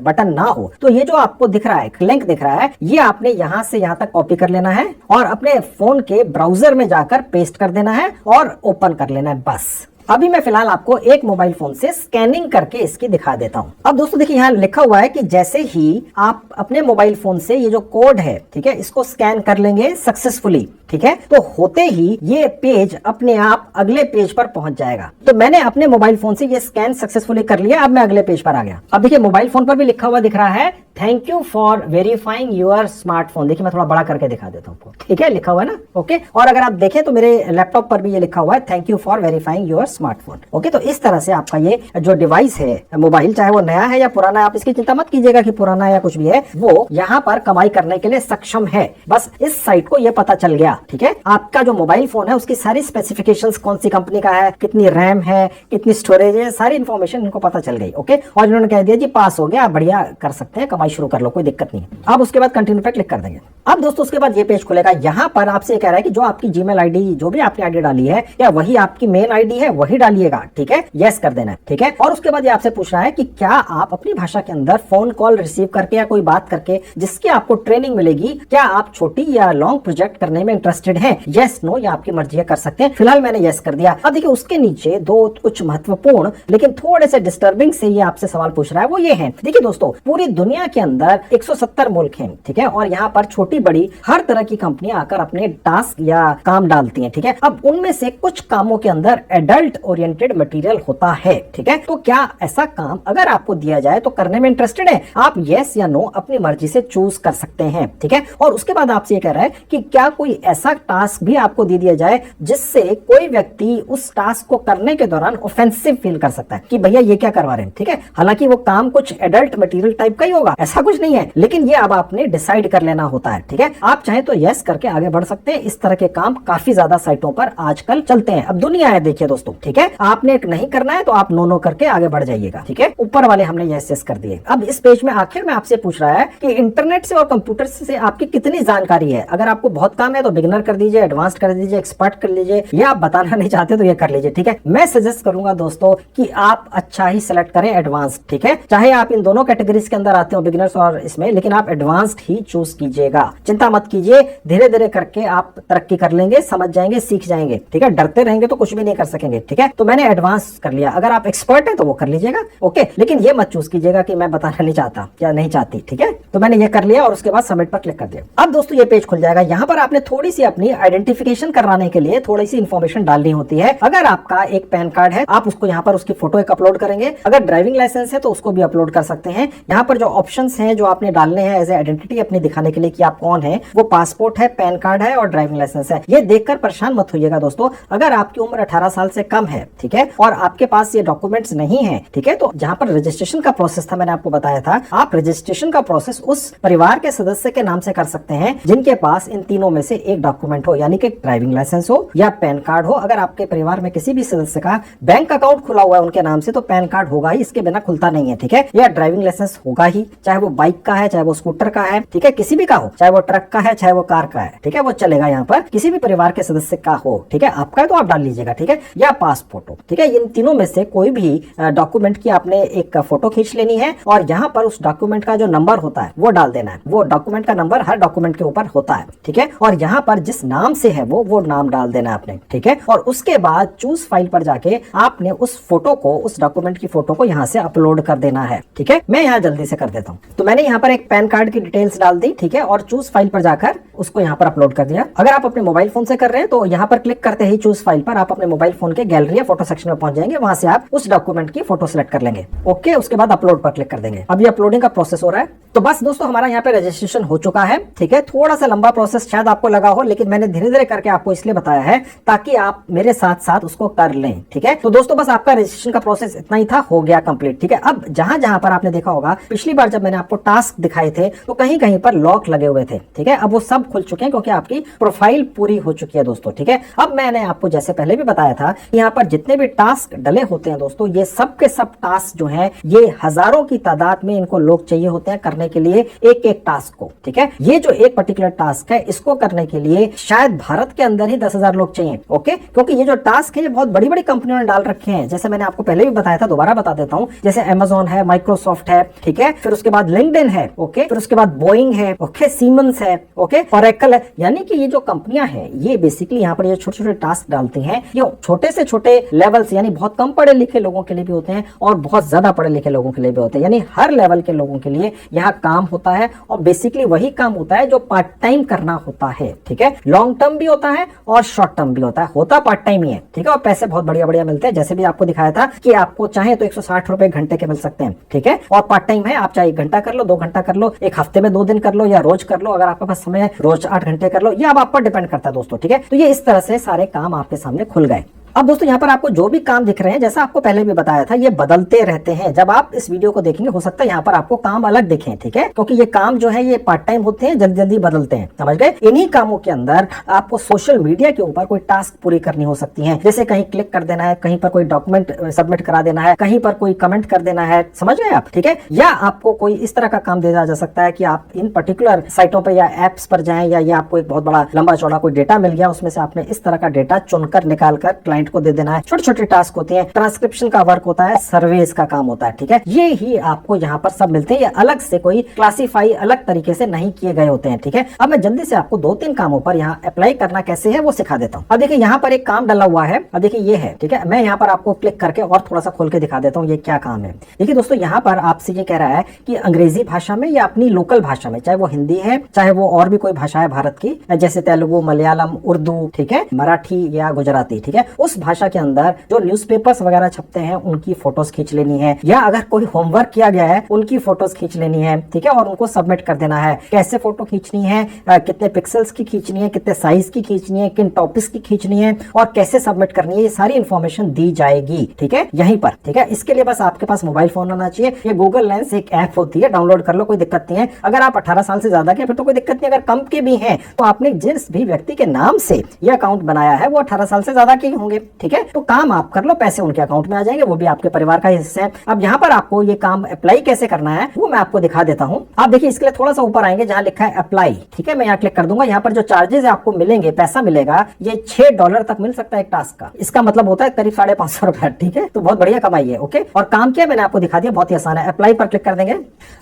बटन ना हो तो ये जो आपको दिख रहा है, लिंक दिख रहा है, ये आपने यहां से यहां तक कॉपी कर लेना है और अपने फोन के ब्राउजर में जाकर पेस्ट कर देना है और ओपन कर लेना है। बस अभी मैं फिलहाल आपको एक मोबाइल फोन से स्कैनिंग करके इसकी दिखा देता हूं। अब दोस्तों देखिए यहाँ लिखा हुआ है कि जैसे ही आप अपने मोबाइल फोन से ये जो कोड है, ठीक है, इसको स्कैन कर लेंगे सक्सेसफुली, ठीक है, तो होते ही ये पेज अपने आप अगले पेज पर पहुंच जाएगा। तो मैंने अपने मोबाइल फोन से ये स्कैन सक्सेसफुली कर लिया। अब मैं अगले पेज पर आ गया। अब देखिए मोबाइल फोन पर भी लिखा हुआ दिख रहा है, thank you for verifying your smartphone. देखिए मैं थोड़ा बड़ा करके दिखा देता हूँ आपको। ठीक है, लिखा हुआ है ना, ओके। और अगर आप देखें तो मेरे लैपटॉप पर भी ये लिखा हुआ है, thank you for verifying your smartphone. Okay, तो इस तरह से आपका ये जो डिवाइस है, मोबाइल, चाहे वो नया है या पुराना है, आप इसकी चिंता मत कीजिएगा कि पुराना है या कुछ भी है, वो यहाँ पर कमाई करने के लिए सक्षम है। बस इस साइट को ये पता चल गया, ठीक है, आपका जो मोबाइल फोन है उसकी सारी स्पेसिफिकेशंस, कौन सी कंपनी का है, कितनी रैम है, कितनी स्टोरेज है, सारी इंफॉर्मेशन इनको पता चल गई। ओके, और इन्होंने कह दिया जी पास हो गया, बढ़िया कर सकते हैं, कमाई कमाई शुरू कर लो, कोई दिक्कत नहीं है। अब उसके बाद कंटिन्यू पे क्लिक कर देंगे। अब दोस्तों उसके बाद ये पेज खुलेगा। यहाँ पर आपसे कह रहा है कि जो आपकी जीमेल आईडी, जो भी आपने आईडी डाली है, क्या वही आपकी मेन आईडी है, वही डालिएगा, ठीक है, यस कर देना है, ठीक है। और उसके बाद ये आपसे पूछ रहा है कि क्या आप अपनी भाषा के अंदर फोन कॉल रिसीव करके या कोई बात करके जिसकी आपको ट्रेनिंग मिलेगी, क्या आप छोटी या लॉन्ग प्रोजेक्ट करने में इंटरेस्टेड हैं? यस नो या आपकी मर्जी है, कर सकते हैं। फिलहाल मैंने यस कर दिया। अब देखिए उसके नीचे दो कुछ महत्वपूर्ण लेकिन थोड़े से डिस्टर्बिंग से ये आपसे सवाल पूछ रहा है, वो ये है। देखिए दोस्तों, पूरी दुनिया के अंदर 170 मुल्क हैं, ठीक है, और यहाँ पर छोटी बड़ी हर तरह की कंपनियां आकर अपने टास्क या काम डालती हैं, ठीक है। अब उनमें से कुछ कामों के अंदर एडल्ट ओरिएंटेड मटेरियल होता है, ठीक है। तो क्या ऐसा काम अगर आपको दिया जाए तो करने में इंटरेस्टेड है? आप यस या नो अपनी मर्जी से चूज कर सकते हैं, ठीक है। और उसके बाद आपसे ये कह रहा है कि क्या कोई ऐसा टास्क भी आपको दे दिया जाए जिससे कोई व्यक्ति उस टास्क को करने के दौरान ऑफेंसिव फील कर सकता है कि भैया ये क्या करवा रहे हैं, ठीक है। हालांकि वो काम कुछ एडल्ट मटेरियल टाइप का ही होगा, ऐसा कुछ नहीं है, लेकिन ये अब आपने डिसाइड कर लेना होता है, ठीक है। आप चाहे तो यस करके आगे बढ़ सकते हैं। इस तरह के काम काफी ज्यादा साइटों पर आजकल चलते हैं। अब दुनिया है, देखिए दोस्तों, ठीक है। आपने नहीं करना है तो आप नो करके आगे बढ़ जाइएगा, ठीक है। ऊपर वाले हमने यस यस कर दिए। अब इस पेज में आखिर में आपसे पूछ रहा है कि इंटरनेट से और कंप्यूटर से आपकी कितनी जानकारी है। अगर आपको बहुत काम है तो बिगिनर कर दीजिए, एडवांस कर दीजिए, एक्सपर्ट कर लीजिए, या आप बताना नहीं चाहते तो ये कर लीजिए, ठीक है। मैं सजेस्ट करूंगा दोस्तों कि आप अच्छा ही सिलेक्ट करें, एडवांस, ठीक है। चाहे आप इन दोनों कैटेगरीज के अंदर आते हो, बिगिनर्स और इसमें, लेकिन आप एडवांस्ड ही चूज कीजिएगा। चिंता मत कीजिए, धीरे धीरे करके आप तरक्की कर लेंगे, समझ जाएंगे, सीख जाएंगे, ठीक है। डरते रहेंगे तो कुछ भी नहीं कर सकेंगे, ठीक है। तो मैंने एडवांस कर लिया। अगर आप एक्सपर्ट है तो वो कर लीजिएगा, ओके, लेकिन ये मत चूज कीजिएगा कि मैं बताना नहीं चाहता या नहीं चाहती, ठीक है। तो मैंने ये कर लिया और उसके बाद सबमिट पर क्लिक कर दिया। अब दोस्तों ये पेज खुल जाएगा। यहाँ पर आपने थोड़ी सी अपनी आइडेंटिफिकेशन कराने के लिए थोड़ी सी इंफॉर्मेशन डालनी होती है। अगर आपका एक पैन कार्ड है, आप उसको यहाँ पर उसकी फोटो एक अपलोड करेंगे। अगर ड्राइविंग लाइसेंस है तो उसको भी अपलोड कर सकते हैं। यहाँ पर जो ऑप्शंस हैं जो आपने डालने हैं एज ए आइडेंटिटी अपनी दिखाने के लिए कि आप कौन है, वो पासपोर्ट है, पैन कार्ड है और ड्राइविंग लाइसेंस है। ये देखकर परेशान मत होइएगा दोस्तों। अगर आपकी उम्र 18 साल से कम है, ठीक है, और आपके पास ये डॉक्यूमेंट्स नहीं है, ठीक है, तो जहाँ पर रजिस्ट्रेशन का प्रोसेस था, मैंने आपको बताया था, आप रजिस्ट्रेशन का प्रोसेस उस परिवार के सदस्य के नाम से कर सकते हैं जिनके पास इन तीनों में से एक डॉक्यूमेंट हो, यानी कि ड्राइविंग लाइसेंस हो या पैन कार्ड हो। अगर आपके परिवार में किसी भी सदस्य का बैंक अकाउंट खुला हुआ है उनके नाम से, तो पैन कार्ड होगा ही, इसके बिना खुलता नहीं है, ठीक है। या ड्राइविंग लाइसेंस होगा ही, चाहे वो बाइक का है, चाहे वो स्कूटर का है, ठीक है, किसी भी का हो, चाहे वो ट्रक का है, चाहे वो कार का है, ठीक है, वो चलेगा। यहाँ पर किसी भी परिवार के सदस्य का हो, ठीक है, आपका है तो आप डाल लीजिएगा, ठीक है, या पासपोर्ट हो, ठीक है। इन तीनों में से कोई भी डॉक्यूमेंट की आपने एक फोटो खींच लेनी है और यहाँ पर उस डॉक्यूमेंट का जो नंबर होता है वो डाल देना है। वो डॉक्यूमेंट का नंबर हर डॉक्यूमेंट के ऊपर होता है, ठीक है। और यहाँ पर जिस नाम से है वो नाम डाल देना आपने, ठीक है। और उसके बाद चूज फाइल पर जाके आपने उस फोटो को, उस डॉक्यूमेंट की फोटो को यहाँ से अपलोड कर देना है, ठीक है। मैं यहाँ जल्दी से कर देता हूँ। तो मैंने यहाँ पर एक पैन कार्ड की डिटेल्स डाल दी, ठीक है, और चूज फाइल पर जाकर उसको यहाँ पर अपलोड कर दिया। अगर आप अपने मोबाइल फोन से कर रहे हैं तो यहाँ पर क्लिक करते ही चूज फाइल पर आप अपने मोबाइल फोन के गैलरी या फोटो सेक्शन में पहुंच जाएंगे। वहां से आप उस डॉक्यूमेंट की फोटो सेलेक्ट कर लेंगे, ओके। उसके बाद अपलोड पर क्लिक कर देंगे। अभी अपलोडिंग का प्रोसेस हो रहा है। तो बस दोस्तों हमारा यहाँ पे रजिस्ट्रेशन हो चुका है, ठीक है। थोड़ा सा लंबा प्रोसेस शायद आपको लगा हो, लेकिन मैंने धीरे धीरे करके आपको इसलिए बताया है ताकि आप मेरे साथ साथ उसको कर लें, ठीक है। तो दोस्तों बस आपका रजिस्ट्रेशन का प्रोसेस इतना ही था, हो गया कंप्लीट, ठीक है। अब जहां जहां पर आपने देखा होगा पिछली बार जब मैंने आपको टास्क दिखाए थे तो कहीं कहीं पर लॉक लगे हुए थे, ठीक है। अब वो सब खुल चुके हैं क्योंकि आपकी प्रोफाइल पूरी हो चुकी है दोस्तों, ठीक है। अब मैंने आपको जैसे पहले भी बताया था, यहाँ पर जितने भी टास्क डले होते हैं दोस्तों, ये सब के सब टास्क जो है ये हजारों की तादाद में इनको लोग चाहिए होते हैं करने के लिए एक एक टास्क को, ठीक है। ये जो एक पर्टिकुलर टास्क है इसको करने के लिए शायद भारत के अंदर ही 10,000 लोग चाहिए, ओके। क्योंकि ये जो टास्क है ये बहुत बड़ी बड़ी कंपनियों ने डाल रखे हैं, जैसे मैंने आपको पहले भी बताया था, दोबारा बता देता हूँ। जैसे अमेज़न है, माइक्रोसॉफ्ट है, ठीक है, फिर उसके बाद लिंक्डइन है, ओके, फिर उसके बाद बोइंग है, ओके, सीमेंस है, ओके, ओरेकल है। यानी कि ये जो कंपनियां हैं ये बेसिकली यहाँ पर ये छोटे छोटे टास्क डालती हैं। ये छोटे से छोटे लेवल से, यानी बहुत कम पढ़े लिखे लोगों के लिए भी होते हैं और बहुत ज्यादा पढ़े लिखे लोगों के लिए भी होते हैं, यानी हर लेवल के लोगों के लिए यहाँ काम होता है। और बेसिकली वही काम होता है जो पार्ट टाइम करना होता है, ठीक है। लॉन्ग टर्म भी होता है और शॉर्ट टर्म भी होता है, होता पार्ट टाइम ही है, ठीक है। और पैसे बहुत बढ़िया बढ़िया मिलते हैं, जैसे भी आपको दिखाया था कि आपको चाहे तो 160 रुपए घंटे के मिल सकते हैं, ठीक है। और पार्ट टाइम है, आप चाहे 1 घंटा कर लो, 2 घंटा कर लो, एक हफ्ते में 2 दिन कर लो या रोज कर लो, अगर आपके पास समय है रोज 8 घंटे कर लो, ये अब आप पर डिपेंड करता है दोस्तों, ठीक है। तो ये इस तरह से सारे काम आपके सामने खुल गए। अब दोस्तों यहाँ पर आपको जो भी काम दिख रहे हैं, जैसा आपको पहले भी बताया था, ये बदलते रहते हैं। जब आप इस वीडियो को देखेंगे हो सकता है यहाँ पर आपको काम अलग दिखें, ठीक है, क्योंकि ये काम जो है ये पार्ट टाइम होते हैं, जल्दी जल्दी बदलते हैं, समझ गए। इन्हीं कामों के अंदर आपको सोशल मीडिया के ऊपर कोई टास्क पूरी करनी हो सकती है, जैसे कहीं क्लिक कर देना है, कहीं पर कोई डॉक्यूमेंट सबमिट करा देना है, कहीं पर कोई कमेंट कर देना है, समझ गए आप, ठीक है। या आपको कोई इस तरह का काम दिया जा सकता है कि आप इन पर्टिकुलर साइटों पर या एप्स पर जाएं, या आपको एक बहुत बड़ा लंबा चौड़ा कोई डेटा मिल गया, उसमें से आपने इस तरह का डेटा चुनकर निकालकर क्लाइंट को दे देना है। छोटे छोटे टास्क होते हैं, ट्रांसक्रिप्शन का वर्क होता है, सर्वेस का काम होता है, ठीक है। ये ही आपको यहाँ पर सब मिलते हैं, ये अलग से कोई क्लासीफाई अलग तरीके से नहीं किए गए होते हैं, ठीक है। अब मैं जल्दी से आपको 2-3 कामों पर यहाँ अप्लाई करना कैसे है वो सिखा देता हूँ। अब देखिए यहाँ पर एक काम डला हुआ है, अब देखिए ये है, ठीक है। मैं यहाँ पर आपको क्लिक करके और थोड़ा सा खोल के दिखा देता हूँ ये क्या काम है। देखिए दोस्तों यहाँ पर आपसे ये कह रहा है कि अंग्रेजी भाषा में या अपनी लोकल भाषा में, चाहे वो हिंदी है चाहे वो और भी कोई भाषा है भारत की, जैसे तेलुगु, मलयालम, उर्दू, ठीक है, मराठी या गुजराती, ठीक है, उस भाषा के अंदर जो न्यूज़पेपर्स वगैरह छपते हैं उनकी फोटोज खींच लेनी है, या अगर कोई होमवर्क किया गया है उनकी फोटोज खींच लेनी है, ठीक है, और उनको सबमिट कर देना है। कैसे फोटो खींचनी है, कितने पिक्सल्स की खींचनी है, कितने साइज की खींचनी है, किन टॉपिक्स की खींचनी है और कैसे सबमिट करनी है, ये सारी इंफॉर्मेशन दी जाएगी, ठीक है, यहीं पर, ठीक है। इसके लिए बस आपके पास मोबाइल फोन होना चाहिए। ये गूगल लेंस एक ऐप होती है, डाउनलोड कर लो, कोई दिक्कत नहीं है। अगर आप 18 साल से ज्यादा के फिर तो कोई दिक्कत नहीं, अगर कम के भी हैं तो आपने जिस भी व्यक्ति के नाम से ये अकाउंट बनाया है वो 18 साल से ज्यादा के होंगे, ठीक है। तो काम आप कर लो, पैसे उनके अकाउंट में आ जाएंगे, वो भी आपके परिवार का हिस्सा है। अब यहाँ पर आपको ये काम अप्लाई कैसे करना है वो मैं आपको दिखा देता हूँ। आप देखिए इसके लिए थोड़ा सा ऊपर आएंगे जहाँ लिखा है अप्लाई, ठीक है, मैं यहाँ क्लिक कर दूंगा। यहाँ पर जो चार्जेस आपको मिलेंगे, पैसा मिलेगा, ये $6 तक मिल सकता है एक टास्क का। इसका मतलब होता है करीब ₹550 रुपए, ठीक है। तो बहुत बढ़िया कमाई है, ओके। और काम क्या मैंने आपको दिखा दिया, बहुत ही आसान है। अप्लाई पर क्लिक कर देंगे।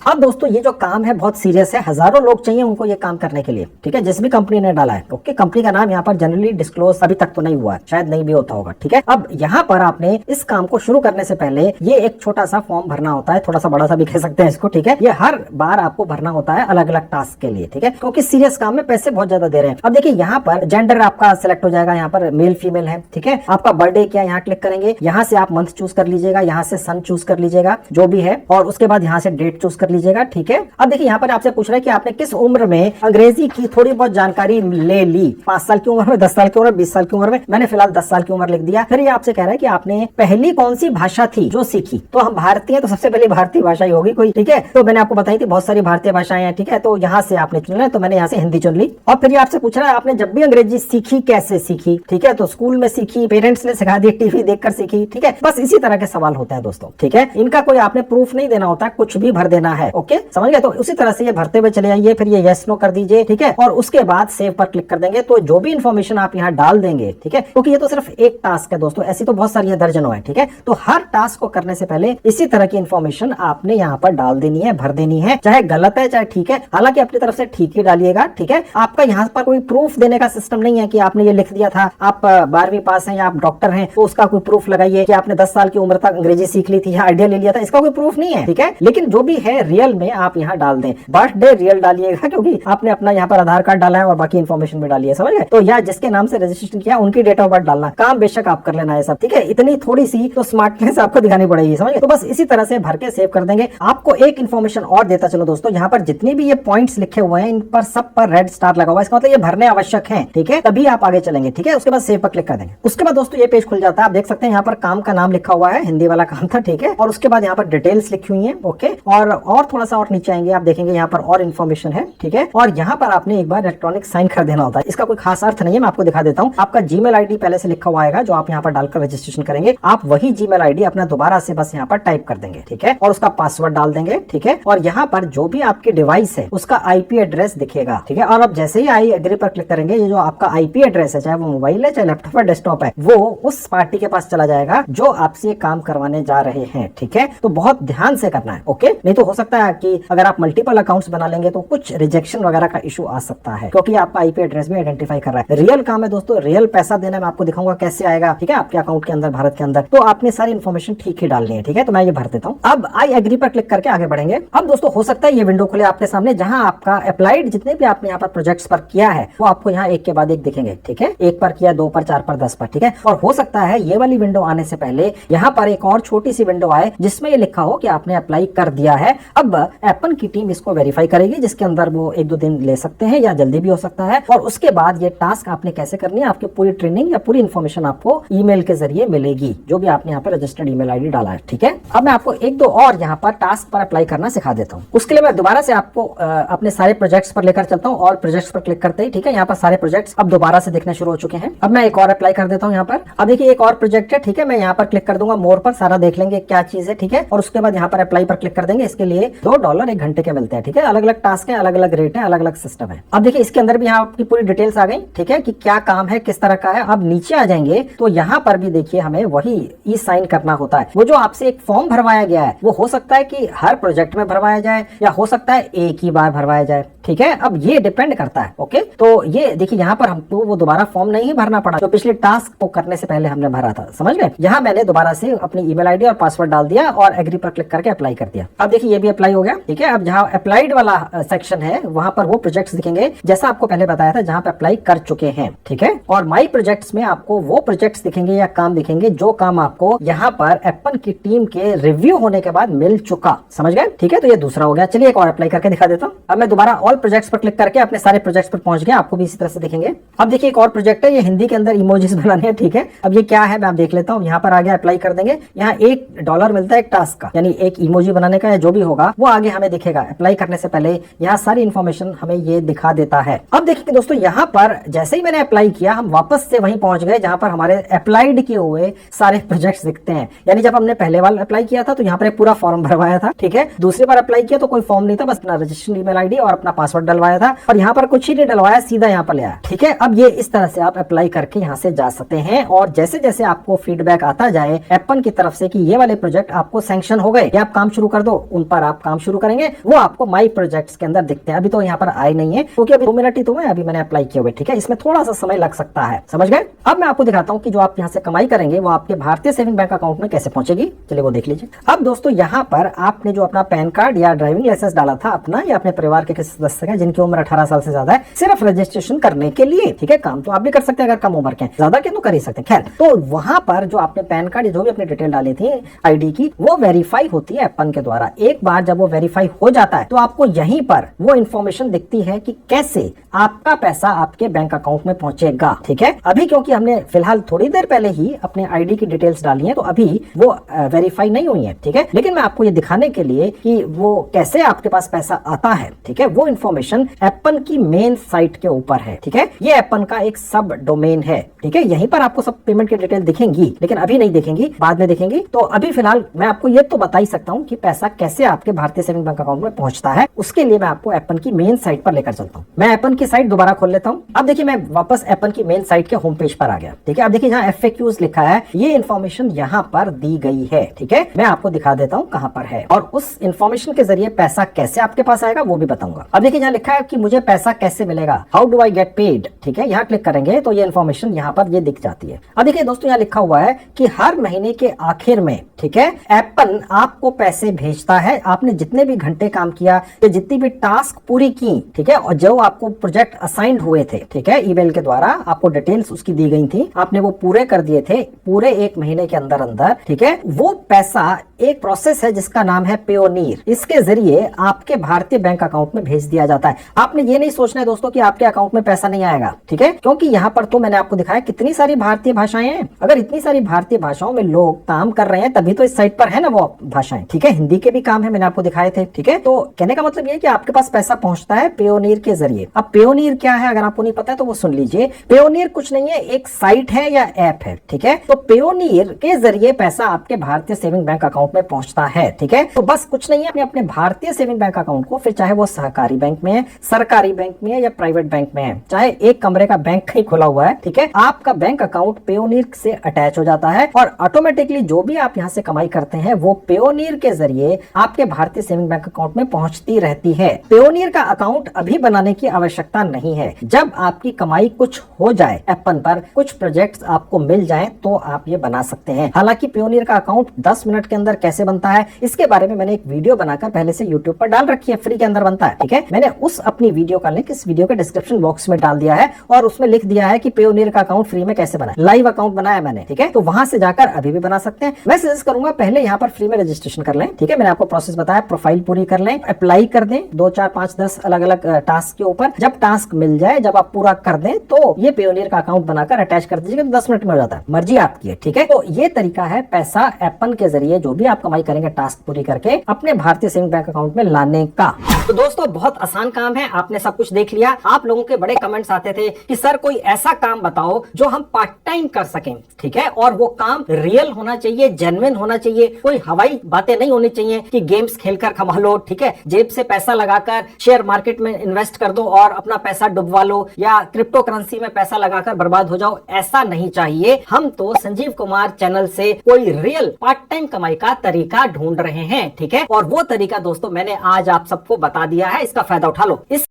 अब दोस्तों ये जो काम है बहुत सीरियस है, हजारों लोग चाहिए उनको ये काम करने के लिए, ठीक है, जिस भी कंपनी ने डाला है, ओके। कंपनी का नाम यहाँ पर जनरली डिस्क्लोज अभी तक तो नहीं हुआ है, शायद नहीं भी होता होगा, ठीक है। अब यहाँ पर आपने इस काम को शुरू करने से पहले ये एक छोटा सा फॉर्म भरना होता है, थोड़ा सा बड़ा सा भी कह सकते हैं इसको, ठीक है। ये हर बार आपको भरना होता है अलग अलग टास्क के लिए, ठीक है, क्योंकि सीरियस काम में पैसे बहुत ज्यादा दे रहे हैं। अब देखिए यहाँ पर जेंडर आपका सिलेक्ट हो जाएगा, यहाँ पर मेल फीमेल है, ठीक है। आपका बर्थडे क्या, यहाँ क्लिक करेंगे, यहाँ से आप मंथ चूज कर लीजिएगा, यहाँ से सन चूज कर लीजिएगा जो भी है, और उसके बाद यहाँ से डेट चूज कर लीजिएगा, ठीक है। अब देखिए यहाँ पर आपसे पूछ रहा है कि आपने किस उम्र में अंग्रेजी की थोड़ी बहुत जानकारी ले ली, 5 साल की उम्र में, 10 साल की उम्र, 20 साल की उम्र में। मैंने फिलहाल 10 साल की उम्र लिख दिया। फिर ये आपसे कह रहा है कि आपने पहली कौन सी भाषा थी जो सीखी, तो हम भारतीय तो सबसे पहले भारतीय भाषा ही होगी कोई, ठीक है। तो मैंने आपको बताई थी बहुत सारी भारतीय भाषाएं हैं, ठीक है, तो यहाँ से आपने चुना, तो मैंने यहाँ से हिंदी चुन ली। और फिर ये आपसे पूछ रहा है आपने जब भी अंग्रेजी सीखी कैसे सीखी, ठीक है, तो स्कूल में सीखी, पेरेंट्स ने सिखा दी, टीवी देखकर सीखी, ठीक है। बस इसी तरह के सवाल होते हैं दोस्तों, ठीक है। इनका कोई आपने प्रूफ नहीं देना होता, कुछ भी भर देना है, ओके, समझ गए। तो उसी तरह से ये भरते हुए चले आइए, फिर ये यस नो कर दीजिए, ठीक है, और उसके बाद सेव पर क्लिक कर देंगे। तो जो भी इंफॉर्मेशन आप यहाँ डाल देंगे, ठीक है, क्योंकि ये तो सिर्फ एक टास्क है दोस्तों, ऐसी तो बहुत सारी है, दर्जनों है, ठीक है। तो हर टास्क को करने से पहले इसी तरह की इंफॉर्मेशन आपने यहाँ पर डाल देनी है, भर देनी है, चाहे गलत है चाहे ठीक है। हालांकि अपनी तरफ से ठीक ही डालिएगा, ठीक है। आपका यहाँ पर कोई प्रूफ देने का सिस्टम नहीं है कि आपने ये लिख दिया था, आप 12वीं पास हैं या आप डॉक्टर हैं तो उसका कोई प्रूफ लगाइए कि आपने 10 साल की उम्र तक अंग्रेजी सीख ली थी या आइडिया ले लिया था, इसका कोई प्रूफ नहीं है, ठीक है। लेकिन जो भी है रियल में आप यहाँ डाल दें, बर्थडे रियल डालिएगा, क्योंकि आपने अपना यहाँ पर आधार कार्ड डाला है और बाकी इन्फॉर्मेशन भी डाली है, समझ गए। तो या जिसके नाम से रजिस्ट्रेशन किया उनकी डेट ऑफ बर्थ डालना, काम बेशक आप कर लेना है सब, ठीक है। इतनी थोड़ी सी तो स्मार्टनेस आपको दिखानी पड़ेगी, समझ गए। तो बस इसी तरह से भर के सेव कर देंगे। आपको एक इन्फॉर्मेशन और देता चलो दोस्तों, यहाँ पर जितने भी ये पॉइंट्स लिखे हुए हैं इन पर सब पर रेड स्टार लगा हुआ है, इसका मतलब ये भरने आवश्यक है, ठीक है, तभी आप आगे चलेंगे, ठीक है। उसके बाद सेव पर क्लिक कर देंगे। उसके बाद दोस्तों ये पेज खुल जाता है, आप देख सकते हैं यहाँ पर काम का नाम लिखा हुआ है, हिंदी वाला काम था, ठीक है। और उसके बाद यहाँ पर डिटेल्स लिखी हुई है, ओके। और थोड़ा सा और नीचे आएंगे, आप देखेंगे यहाँ पर और इन्फॉर्मेशन है, ठीक है। और यहाँ पर आपने एक बार इलेक्ट्रॉनिक साइन कर देना होता है, इसका कोई खास अर्थ नहीं है, मैं आपको दिखा देता हूँ। आपका जीमेल आईडी पहले से लिखा हुआ आएगा जो आप यहाँ पर डालकर रजिस्ट्रेशन करेंगे, आप वही जीमेल आईडी अपना दोबारा से बस यहाँ पर टाइप कर देंगे, ठीक है, और उसका पासवर्ड डाल देंगे, ठीक है। और यहाँ पर जो भी आपकी डिवाइस है उसका आईपी एड्रेस दिखेगा, ठीक है। और अब जैसे ही आई एग्री पर क्लिक करेंगे, ये जो आपका आईपी एड्रेस है, चाहे वो मोबाइल है चाहे लैपटॉप है डेस्कटॉप है, वो उस पार्टी के पास चला जाएगा जो आपसे ये काम करवाने जा रहे हैं, ठीक है। तो बहुत ध्यान से करना है, ओके। नहीं तो हो सकता है कि अगर आप मल्टीपल अकाउंट्स बना लेंगे तो कुछ रिजेक्शन वगैरह का इशू आ सकता है, क्योंकि आपका आईपी एड्रेस भी आइडेंटिफाई कर रहा है। रियल काम है दोस्तों, रियल पैसा देना, मैं आपको दिखाऊंगा कैसे आएगा, ठीक है, आपके अकाउंट के अंदर, भारत के अंदर। तो आपने सारी इन्फॉर्मेशन ठीक ही डालनी है, ठीक है। तो मैं ये भर देता हूँ। अब आई एग्री पर क्लिक करके आगे बढ़ेंगे। अब दोस्तों हो सकता है ये विंडो खुले आपके सामने, जहां आपका अप्लाइड जितने भी आपने यहाँ पर प्रोजेक्ट्स पर किया है वो आपको यहाँ एक के बाद एक दिखेंगे, ठीक है। 1 पर किया, 2 पर, 4 पर, 10 पर, ठीक है। और हो सकता है ये वाली विंडो आने से पहले यहाँ पर एक और छोटी सी विंडो आए जिसमें ये लिखा हो कि आपने अप्लाई कर दिया है। अब एप्पल की टीम इसको वेरीफाई करेगी, जिसके अंदर वो 1-2 दिन ले सकते हैं या जल्दी भी हो सकता है। और उसके बाद ये टास्क आपने कैसे करनी है, आपकी पूरी ट्रेनिंग या पूरी इन्फॉर्मेशन इन्फॉर्मेशन आपको ईमेल के जरिए मिलेगी, जो भी आपने यहाँ पर रजिस्टर्ड ईमेल आईडी डाला है। ठीक है, अब मैं आपको एक दो और यहाँ पर टास्क पर अप्लाई करना सिखा देता हूँ। उसके लिए मैं दोबारा से आपको अपने सारे प्रोजेक्ट्स पर लेकर चलता हूँ और प्रोजेक्ट्स पर क्लिक करते ही, ठीक है, यहाँ पर सारे प्रोजेक्ट्स अब दोबारा से दिखने शुरू हो चुके हैं। अब मैं एक और अप्लाई कर देता हूँ यहाँ पर। अब देखिए एक और प्रोजेक्ट है, ठीक है, मैं यहाँ पर क्लिक कर दूंगा मोर पर, सारा देख लेंगे क्या चीज है। ठीक है, और उसके बाद यहाँ पर अप्लाई पर क्लिक कर देंगे। इसके लिए $2 1 घंटे के मिलते हैं। ठीक है, अलग अलग टास्क है, अलग अलग रेट है, अलग अलग सिस्टम है। अब देखिए इसके अंदर भी यहाँ आपकी पूरी डिटेल्स आ गई। ठीक है, कि क्या काम है, किस तरह का है। अब नीचे आ जाएंगे तो यहाँ पर भी देखिए हमें वही ई साइन करना होता है। वो जो आपसे एक फॉर्म भरवाया गया है वो हो सकता है कि हर प्रोजेक्ट में भरवाया जाए या हो सकता है एक ही बार भरवाया जाए। ठीक है, अब ये डिपेंड करता है। ओके, तो ये देखिए यहाँ पर हमको वो दोबारा फॉर्म नहीं भरना पड़ा जो पिछले टास्क को करने से पहले हमने भरा था, समझ गए। यहाँ मैंने दोबारा से अपनी ईमेल आईडी और पासवर्ड डाल दिया और एग्री पर क्लिक करके अप्लाई कर दिया। अब देखिए ये भी अप्लाई हो गया। ठीक है, अब जहाँ अप्लाइड वाला सेक्शन है वहां पर वो प्रोजेक्ट्स दिखेंगे जैसा आपको पहले बताया था, जहाँ पे अप्लाई कर चुके हैं। ठीक है, और माई प्रोजेक्ट्स में आपको वो प्रोजेक्ट्स दिखेंगे या काम दिखेंगे जो काम आपको यहाँ पर एप्पन की टीम के रिव्यू होने के बाद मिल चुका, समझ गए। ठीक है, तो ये दूसरा हो गया। चलिए एक और अप्लाई करके दिखा देता हूँ। अब मैं दोबारा ऑल प्रोजेक्ट्स पर क्लिक करके अपने सारे प्रोजेक्ट्स पर पहुंच गया। आपको भी इसी तरह से दिखेंगे। अब देखिए एक और प्रोजेक्ट है, ये हिंदी के अंदर इमोजीज बनाने हैं। ठीक है, अब ये क्या है मैं आप देख लेता हूँ। यहाँ पर आगे अप्लाई कर देंगे। यहाँ $1 मिलता है एक टास्क का, यानी एक इमोजी बनाने का या जो भी होगा वो आगे हमें दिखेगा। अप्लाई करने से पहले यहाँ सारी इन्फॉर्मेशन हमें ये दिखा देता है। अब देखिए दोस्तों यहाँ पर जैसे ही मैंने अप्लाई किया हम वापस से वहीं पहुंच गए जहां पर हमारे अप्लाइड किए हुए सारे प्रोजेक्ट्स दिखते हैं। यानी जब हमने पहले बार अप्लाई किया था तो यहाँ पर एक पूरा फॉर्म भरवाया था। ठीक है, दूसरी बार अप्लाई किया तो कोई फॉर्म नहीं था, बस अपना रजिस्ट्रेशन ईमेल आईडी और अपना पासवर्ड डलवाया था और यहाँ पर कुछ ही नहीं डलवाया, सीधा यहाँ पर ले आया। ठीक है, अब ये इस तरह से आप अप्लाई करके यहाँ से जा सकते हैं और जैसे जैसे आपको फीडबैक आता जाए एप्पन की तरफ से कि ये वाले प्रोजेक्ट आपको सैंक्शन हो गए या आप काम शुरू कर दो, उन पर आप काम शुरू करेंगे, वो आपको माई प्रोजेक्ट्स के अंदर दिखते हैं। अभी तो यहाँ पर आए नहीं है क्योंकि अभी 2 मिनट ही तो है, अभी मैंने अप्लाई किए हुए। ठीक है, इसमें थोड़ा सा समय लग सकता है, समझ गए। अब मैं आपको दिखाता हूँ कि जो आप यहाँ से कमाई करेंगे वो आपके भारतीय सेविंग बैंक अकाउंट में कैसे पहुंचेगी। चलिए वो देख लीजिए। अब दोस्तों यहाँ पर आपने जो अपना पैन कार्ड या ड्राइविंग लाइसेंस डाला था अपना या अपने परिवार के किसी सदस्य का जिनकी उम्र 18 साल से ज्यादा है, सिर्फ रजिस्ट्रेशन करने के लिए। ठीक है, काम तो आप भी कर सकते हैं अगर कम उम्र के हैं, ज्यादा के तो कर ही सकते हैं। खैर, तो वहां पर जो आपने पैन कार्ड जो भी अपनी डिटेल डाली थी आईडी की, वो वेरीफाई होती है एप्पन के द्वारा। एक बार जब वो वेरीफाई हो जाता है तो आपको यहीं पर वो इन्फॉर्मेशन दिखती है कि कैसे आपका पैसा आपके बैंक अकाउंट में पहुंचेगा। ठीक है, अभी क्योंकि हमने फिलहाल थोड़ी देर पहले ही अपने आईडी की डिटेल्स डाली है तो अभी वो वेरीफाई नहीं हुई है। ठीक है, लेकिन मैं आपको ये दिखाने के लिए कि वो कैसे आपके पास पैसा आता है, ठीक है, वो इन्फॉर्मेशन एप्पन की मेन साइट के ऊपर है। ठीक है, ये एप्पन का एक सब डोमेन है। ठीक है, यहीं पर आपको सब पेमेंट की डिटेल दिखेंगी, लेकिन अभी नहीं दिखेंगी, बाद में दिखेंगी। तो अभी फिलहाल मैं आपको ये तो बता ही सकता हूँ कि पैसा कैसे आपके भारतीय सेविंग बैंक अकाउंट में पहुंचता है। उसके लिए मैं आपको एप्पन की मेन साइट पर लेकर चलता हूँ। मैं एप्पन की साइट दोबारा खोल लेता हूँ। अब देखिए मैं वापस एप्पन की मेन साइट के होम पेज पर आ गया। ठीक है, अब देखिए जहाँ FAQs लिखा है ये इन्फॉर्मेशन यहाँ पर दी गई है। ठीक है, मैं आपको दिखा देता हूँ कहाँ पर है और उस इन्फॉर्मेशन के जरिए पैसा कैसे आपके पास आएगा वो भी बताऊंगा। अब देखिए यहाँ लिखा है कि मुझे पैसा कैसे मिलेगा, how do I get paid. ठीक है, यहाँ क्लिक करेंगे तो ये इन्फॉर्मेशन यहाँ पर ये दिख जाती है। अब देखिए दोस्तों यहाँ लिखा हुआ है कि हर महीने के आखिर में, ठीक है, एप्पन आपको पैसे भेजता है। आपने जितने भी घंटे काम किया या जितनी भी टास्क पूरी की, ठीक है, और जो आपको प्रोजेक्ट असाइंड हुए थे, ठीक है, ईमेल के द्वारा आपको डिटेल्स उसकी दी गई थी, आपने वो पूरे कर दिए थे पूरे 1 महीने के अंदर अंदर। ठीक है, वो पैसा एक प्रोसेस है जिसका नाम है पेयोनीर। इसके जरिए आपके भारतीय बैंक अकाउंट में भेज दिया जाता है। आपने ये नहीं सोचना है दोस्तों कि आपके अकाउंट में पैसा नहीं आएगा। ठीक है, क्योंकि यहाँ पर तो मैंने आपको दिखाया कितनी सारी भारतीय भाषाएं हैं। अगर इतनी सारी भारतीय भाषाओं में लोग काम कर रहे हैं तभी तो इस साइट पर है ना वो भाषाएं। ठीक है, हिंदी के भी काम है, मैंने आपको दिखाए थे। ठीक है, तो कहने का मतलब ये है कि आपके पास पैसा पहुंचता है पेयोनीर के जरिए। अब पेयोनीर क्या है अगर आपको नहीं पता है तो वो सुन लीजिए। पेयोनीर कुछ नहीं है, एक साइट है या ऐप है। ठीक है, तो पेयोनीर के जरिए पैसा आपके भारतीय सेविंग बैंक अकाउंट में पहुंचता है। ठीक है, तो बस कुछ नहीं है, अपने भारतीय सेविंग बैंक अकाउंट को, फिर चाहे वो सहकारी बैंक में है, सरकारी बैंक में है या प्राइवेट बैंक में है, चाहे एक कमरे का बैंक कहीं खुला हुआ है, ठीक है, आपका बैंक अकाउंट पेयोनीर से अटैच हो जाता है और ऑटोमेटिकली जो भी आप यहाँ से कमाई करते हैं वो पेयोनीर के जरिए आपके भारतीय सेविंग बैंक अकाउंट में पहुंचती रहती है। पेयोनीर का अकाउंट अभी बनाने की आवश्यकता नहीं है। जब आपकी कमाई कुछ हो जाए, एप्पन पर कुछ प्रोजेक्ट्स आपको मिल जाएं तो आप ये बना सकते हैं। हालांकि पेयोनीर का अकाउंट 10 मिनट के अंदर कैसे बनता है इसके बारे में मैंने एक वीडियो बनाकर पहले से यूट्यूब पर डाल रखी है, फ्री के अंदर बनता है। ठीक है, मैंने उस अपनी वीडियो का लिंक इस वीडियो के डिस्क्रिप्शन बॉक्स में डाल दिया है और उसमें लिख दिया है कि पेयोनीर का अकाउंट फ्री में कैसे बनाए। लाइव अकाउंट बनाया मैंने। ठीक है, तो वहां से जाकर अभी भी बना सकते हैं। मैं सजेस्ट करूंगा पहले यहाँ पर फ्री में रजिस्ट्रेशन कर लें। ठीक है, मैंने आपको प्रोसेस बताया, प्रोफाइल पूरी कर लें, अप्लाई कर दें 2, 4, 5, 10 अलग अलग टास्क के ऊपर। जब टास्क मिल जाए, जब आप पूरा कर दें तो ये पेयोनीर का अकाउंट बनाकर अटैच कर दीजिए। दीजिएगा तो 10 मिनट में हो जाता है, मर्जी आपकी है, ठीक है। तो ये तरीका है पैसा एप्पन के जरिए जो भी आप कमाई करेंगे टास्क पूरी करके अपने भारतीय सेविंग बैंक अकाउंट में लाने का। तो दोस्तों बहुत आसान काम है, आपने सब कुछ देख लिया। आप लोगों के बड़े कमेंट्स आते थे कि सर कोई ऐसा काम बताओ जो हम पार्ट टाइम कर सकें, ठीक है, और वो काम रियल होना चाहिए, जेन्युइन होना चाहिए, कोई हवाई बातें नहीं होनी चाहिए कि गेम्स खेलकर कमा लो, ठीक है, जेब से पैसा लगाकर शेयर मार्केट में इन्वेस्ट कर दो और अपना पैसा डुबवा लो, या क्रिप्टो करेंसी में पैसा लगाकर बर्बाद हो जाओ, ऐसा नहीं चाहिए। हम तो संजीव कुमार चैनल से कोई रियल पार्ट टाइम कमाई का तरीका ढूंढ रहे हैं, ठीक है, और वो तरीका दोस्तों मैंने आज आप सबको बता दिया है, इसका फायदा उठा लो। इस